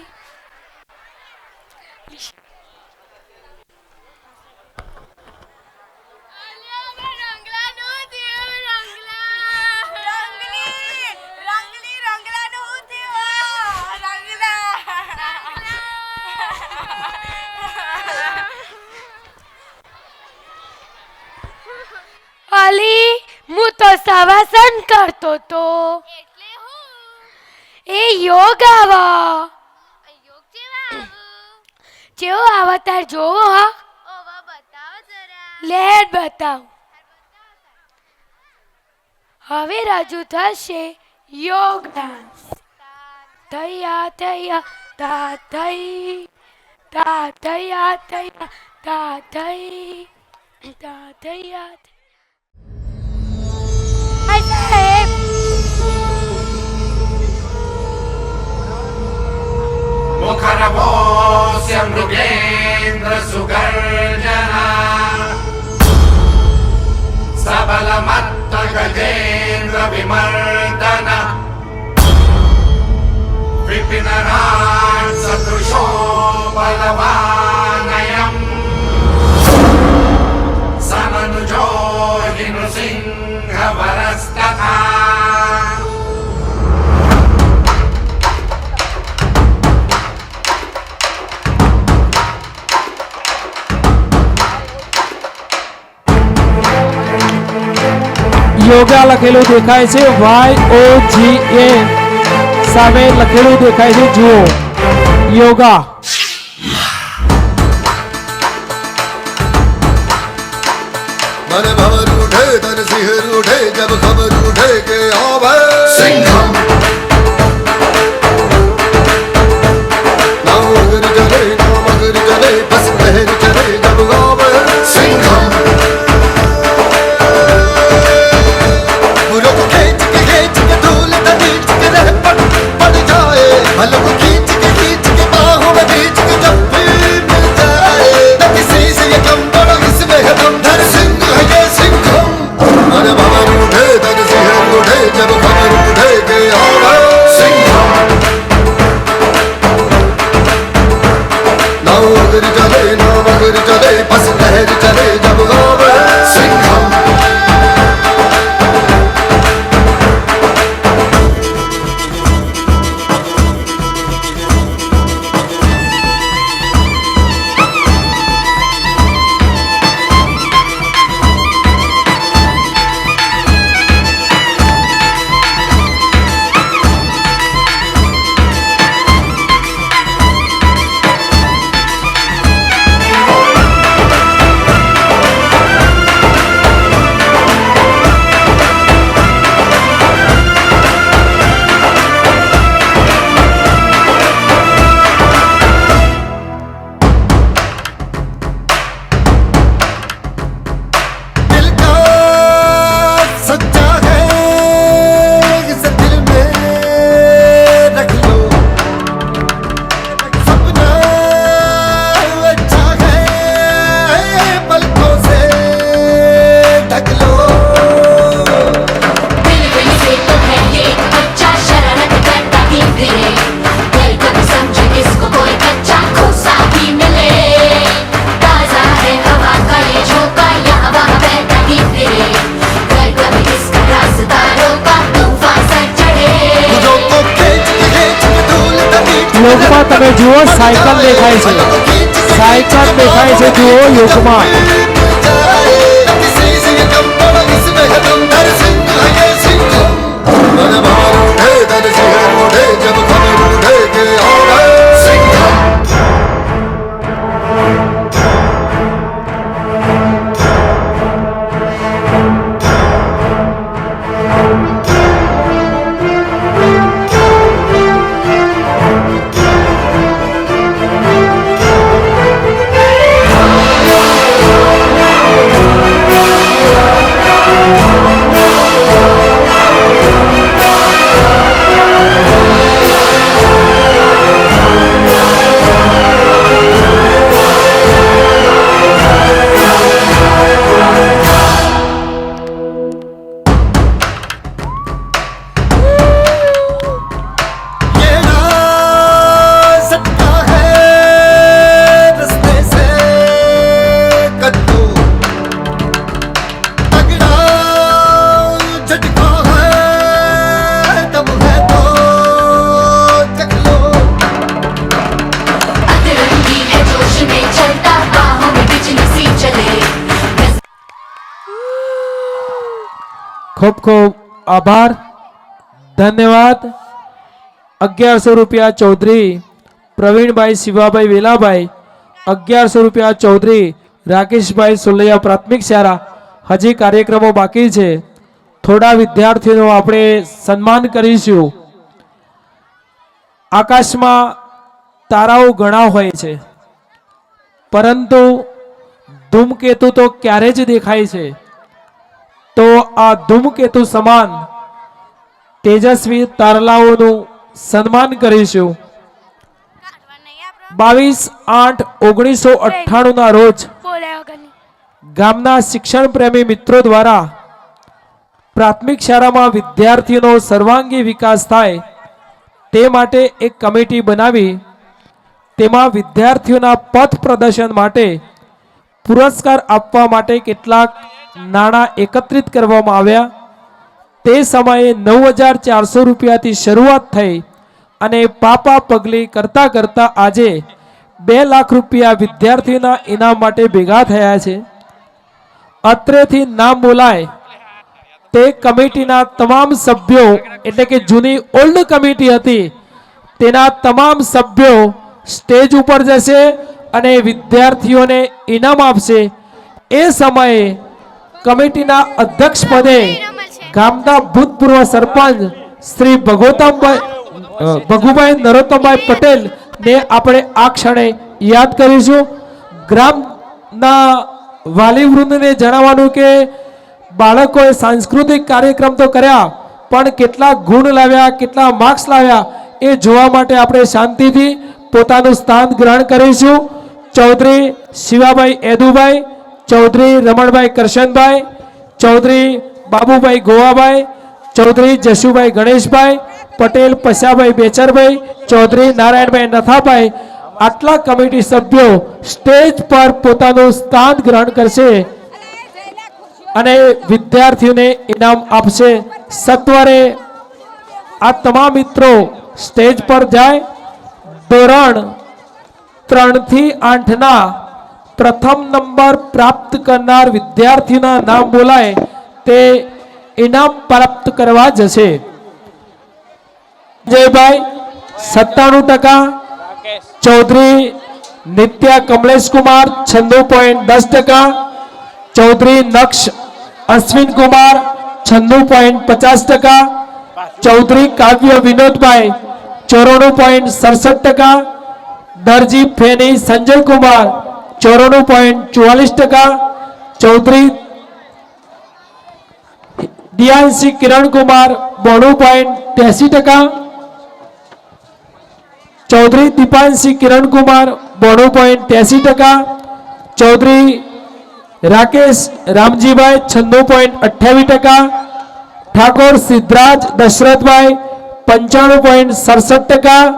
અલી હું તો સવાસન કરતો તો એ યોગ આવો જેવો આવો તાર જોવો હા લેટ બતાવ હવે રજૂ થશે યોગ ડાન્સ થૈયા થૈયા તા થઈ તા થૈયા થૈયા તા થઈ તા થૈયા સાહેબ मुखरभोस्य मृगेन्द्र सुगर्जना सबलमत्त गजेन्द्र विमर्दन विपिनराज सदृशो बलवानयम् समनुजो हि नृसिंहवरस्तथा યોગા લખેલું દેખાય છે YOGA સામે લખેલું દેખાય છે જુઓ યોગા मन भवर उठे तन सिहर उठे जब खबर उठे के आवे सिंघम ना मगर चले बस लहर चले जब गावे सिंघम पूरों को खींच के धूल खींच के रह पड़ जाए भलों को खींच के बाहों में बीच के जब भी मिल जाए न किसी से ये कम बड़ा इसमें है दम धर सिंह है ये सिंघम मन भवर उठे तन सिहर उठे जब खबर उठे के आवे सिंघम ना मगर चले बस लहर चले जब गावे सिंघम યોગમાં તમે જુઓ સાયકલ દેખાય છે સાયકલ દેખાય છે જુઓ યોગમાં मन भवर उठे तन सिहर उठे जब खबर उठे के आवे सिंघम ખૂબ ખૂબ આભાર ધન્યવાદ 1100 રૂપિયા ચૌધરી પ્રવીણભાઈ શિવાભાઈ વેલાભાઈ 1100 રૂપિયા ચૌધરી રાકેશભાઈ સોલૈયા પ્રાથમિક શાળા હજી કાર્યક્રમો બાકી છે થોડા વિદ્યાર્થીઓનું આપણે સન્માન કરીશું આકાશમાં તારાઓ ઘણા હોય છે પરંતુ ધૂમકેતુ તો ક્યારે જ દેખાય છે તો આ ધૂમકેતુ સમાન તેજસ્વી તારલાઓનું સન્માન કરીશું 22/8/1998 રોજ ગામના શિક્ષણ પ્રેમી મિત્રો દ્વારા પ્રાથમિક શાળામાં વિદ્યાર્થીઓનો સર્વાંગી વિકાસ થાય તે માટે એક કમિટી બનાવી તેમાં વિદ્યાર્થીઓના પથ પ્રદર્શન માટે પુરસ્કાર આપવા માટે કેટલાક નાણાં એકત્રિત કરવામાં આવ્યા. તે સમયે 9,400 રૂપિયાથી શરૂઆત થઈ અને પાપા પગલી કરતા કરતા આજે 2 લાખ રૂપિયા વિદ્યાર્થીઓના ઇનામ માટે ભેગા થયા છે. અત્રેથી નામ બોલાય તે કમિટીના તમામ સભ્યો એટલે કે જૂની ઓલ્ડ કમિટી હતી તેના તમામ સભ્યો સ્ટેજ ઉપર જશે અને વિદ્યાર્થીઓને ઇનામ આપશે. એ સમયે કમિટીના અધ્યક્ષ પદે ગામના ભૂતપૂર્વ સરપંચ શ્રી ભગુભાઈ નરોત્તમભાઈ પટેલ ને આપણે આ ક્ષણે યાદ કરીશું. ગ્રામના વાલી વૃંદને જણાવવાનું કે બાળકોએ સાંસ્કૃતિક કાર્યક્રમ તો કર્યા પણ કેટલા ગુણ લાવ્યા, કેટલા માર્ક્સ લાવ્યા એ જોવા માટે આપણે શાંતિથી પોતાનું સ્થાન ગ્રહણ કરીશું. ચૌધરી શિવાભાઈ એદુભાઈ, ચૌધરી રમણભાઈ કરશનભાઈ, ચૌધરી બાબુભાઈ ગોવાભાઈ, ચૌધરી જશુભાઈ ગણેશભાઈ, પટેલ પશાભાઈ બેચરભાઈ, ચૌધરી નારાયણભાઈ નથાભાઈ, આટલા કમિટી સભ્યો સ્ટેજ પર પોતાનું સ્થાન ગ્રહણ કરશે અને વિદ્યાર્થીઓને ઇનામ આપશે. સત્વરે આ તમામ મિત્રો સ્ટેજ પર જાય. ધોરણ 3 થી 8 ના પ્રથમ નંબર પ્રાપ્ત કરનાર વિદ્યાર્થીના નામ બોલાય તે ઇનામ પ્રાપ્ત કરવા જશે. જયભાઈ 97%, ચૌધરી નિત્યા કમલેશ કુમાર 96.10%, ચૌધરી નક્ષ અશ્વિન કુમાર 96.50%, ચૌધરી કાવ્ય વિનોદભાઈ 94.67%, દરજી ફેની સંજય કુમાર 94.44%, ચૌધરી દિયાંશી કિરણ કુમાર 92.83%, ચૌધરી દીપાંશી કિરણ કુમાર 92.83%, ચૌધરી રાકેશ રામજીભાઈ 96.28%, ઠાકોર સિદ્ધરાજ દશરથભાઈ 95.67%,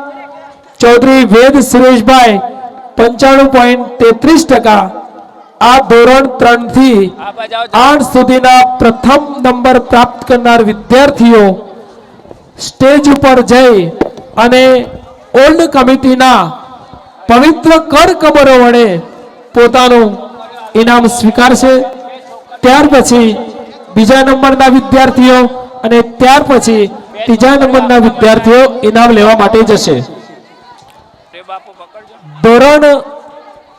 ચૌધરી વેદ સુરેશભાઈ 95.33%. આ ધોરણ 3 થી 8 સુધીના પ્રથમ નંબર પ્રાપ્ત કરનાર વિદ્યાર્થીઓ સ્ટેજ ઉપર જઈ અને ઓલ્ડ કમિટીના પવિત્ર કર કમરો વડે પોતાનું ઇનામ સ્વીકારશે. ત્યાર પછી બીજા નંબરના વિદ્યાર્થીઓ અને ત્યાર પછી ત્રીજા નંબરના વિદ્યાર્થીઓ ઇનામ લેવા માટે જશે. ધોરણ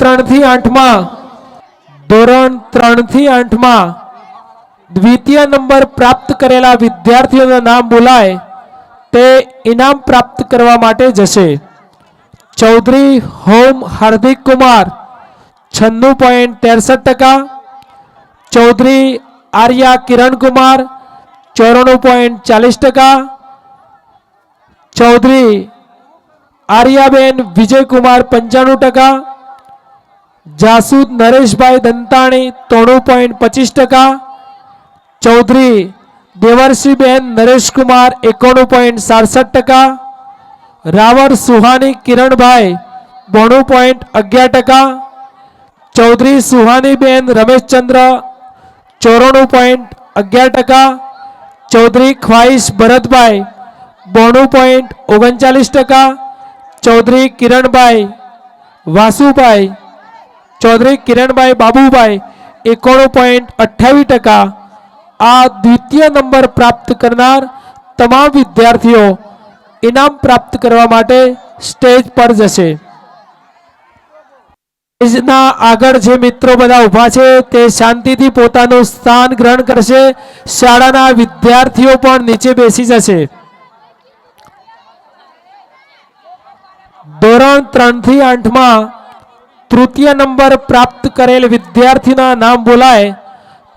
3 થી 8 માં દ્વિતીય નંબર પ્રાપ્ત કરેલા વિદ્યાર્થીઓના નામ બોલાય તે ઇનામ પ્રાપ્ત કરવા માટે જશે. ચૌધરી હોમ હાર્દિક કુમાર 96.63%, ચૌધરી આર્યા કિરણ કુમાર 94.40%, ચૌધરી આર્યાબેન વિજયકુમાર 95%, જાસૂદ નરેશભાઈ દંતાણી 93.25%, ચૌધરી દેવર્ષીબેન નરેશકુમાર 91.67%, રાવર સુહાની કિરણભાઈ 92.11%, ચૌધરી સુહાનીબેન રમેશચંદ્ર 94.11%, ચૌધરી ખ્વાઈશ ભરતભાઈ 92.39%, ચૌધરી કિરણભાઈ વાસુભાઈ, ચૌધરી કિરણભાઈ બાબુભાઈ 91.28%. આ દ્વિતીય નંબર પ્રાપ્ત કરનાર તમામ વિદ્યાર્થીઓ ઇનામ પ્રાપ્ત કરવા માટે સ્ટેજ પર જશે. સ્ટેજના આગળ જે મિત્રો બધા ઊભા છે તે શાંતિથી પોતાનું સ્થાન ગ્રહણ કરશે. શાળાના વિદ્યાર્થીઓ પણ નીચે બેસી જશે. ધોરણ 3 થી 8 માં તૃતીય નંબર પ્રાપ્ત કરેલ વિદ્યાર્થીના નામ બોલાય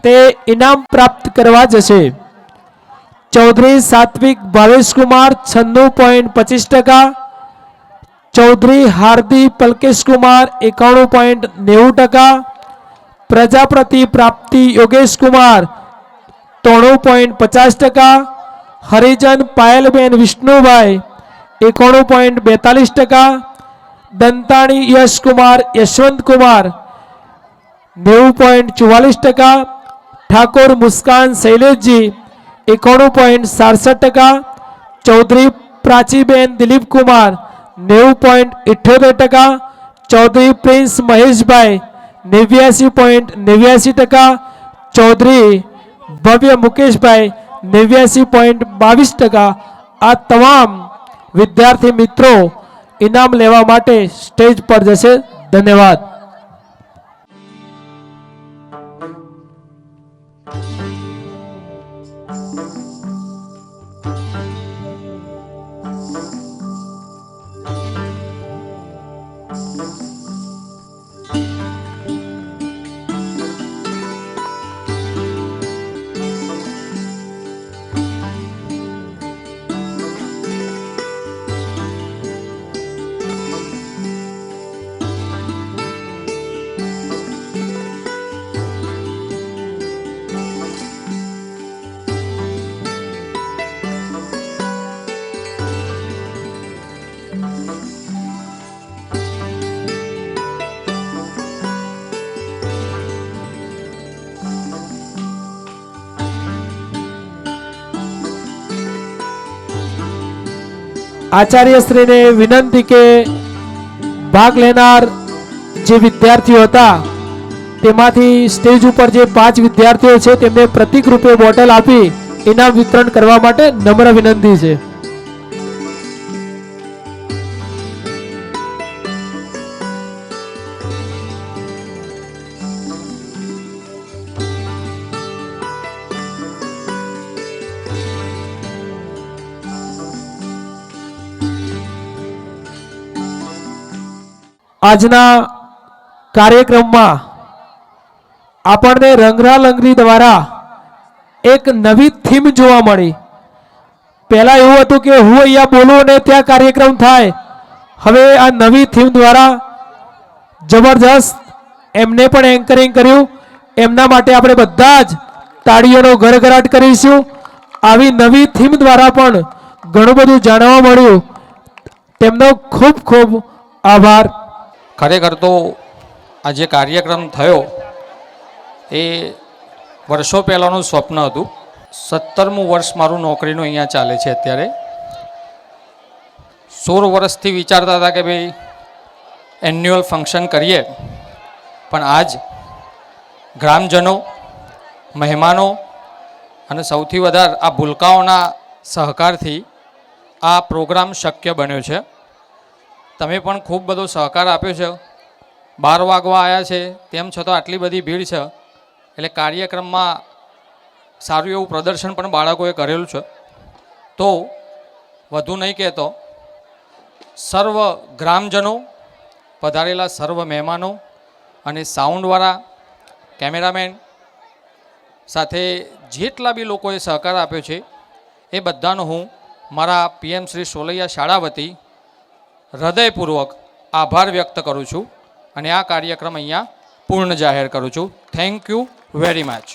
તે ઇનામ પ્રાપ્ત કરવા જશે. ચૌધરી સાત્વિક ભાવેશકુમાર 96.25%, ચૌધરી હાર્દી પલકેશકુમાર 91.90%, પ્રજાપતિ પ્રાપ્તિ યોગેશકુમાર 93.50%, હરિજન પાયલબેન વિષ્ણુભાઈ 91.42%, દંતાણી યશકુમાર યશવંતકુમાર 90.44%, ઠાકોર મુસ્કાન શૈલેષજી 91.67%, ચૌધરી પ્રાચીબેન દિલીપકુમાર 90.78%, ચૌધરી પ્રિન્સ મહેશભાઈ 89.89%, ચૌધરી ભવ્ય મુકેશભાઈ 89.22%. આ તમામ વિદ્યાર્થી મિત્રો ઇનામ લેવા માટે સ્ટેજ પર જશે. ધન્યવાદ. આચાર્યશ્રીને વિનંતી કે ભાગ લેનાર જે વિદ્યાર્થીઓ હતા તેમાંથી સ્ટેજ ઉપર જે 5 વિદ્યાર્થીઓ છે તેમને પ્રતિક રૂપે બોટલ આપી ઇનામ વિતરણ કરવા માટે નમ્ર વિનંતી છે. આજના કાર્યક્રમમાં આપણને રંગરાલંગરી દ્વારા એક નવી થીમ જોવા મળી. પહેલા એવું હતું કે હું અહીંયા બોલું અને ત્યાં કાર્યક્રમ થાય. હવે આ નવી થીમ દ્વારા જબરજસ્ત એમને પણ એન્કરિંગ કર્યું. એમના માટે આપણે બધા જ તાળીઓનો ગડગડાટ કરીશું. આવી નવી થીમ દ્વારા પણ ઘણું બધું જાણવા મળ્યું. તેમનો ખૂબ ખૂબ આભાર. ખરેખર તો આ જે કાર્યક્રમ થયો એ વર્ષો પહેલાંનું સ્વપ્ન હતું. 17મું વર્ષ મારું નોકરીનું અહીંયા ચાલે છે અત્યારે. 16 વર્ષથી વિચારતા હતા કે ભાઈ એન્યુઅલ ફંક્શન કરીએ, પણ આજ ગ્રામજનો, મહેમાનો અને સૌથી વધારે આ ભૂલકાઓના સહકારથી આ પ્રોગ્રામ શક્ય બન્યો છે. તમે પણ ખૂબ બધો સહકાર આપ્યો છે. 12 વાગવા આવ્યા છે તેમ છતાં આટલી બધી ભીડ છે, એટલે કાર્યક્રમમાં સારું એવું પ્રદર્શન પણ બાળકોએ કરેલું છે. તો વધુ નહીં કહેતો, સર્વ ગ્રામજનો, પધારેલા સર્વ મહેમાનો અને સાઉન્ડવાળા, કેમેરામેન સાથે જેટલા બી લોકોએ સહકાર આપ્યો છે એ બધાનો હું મારા PM શ્રી સોલૈયા શાળા વતી હૃદયપૂર્વક આભાર વ્યક્ત કરું છું અને આ કાર્યક્રમ અહીંયા પૂર્ણ જાહેર કરું છું. Thank you very much.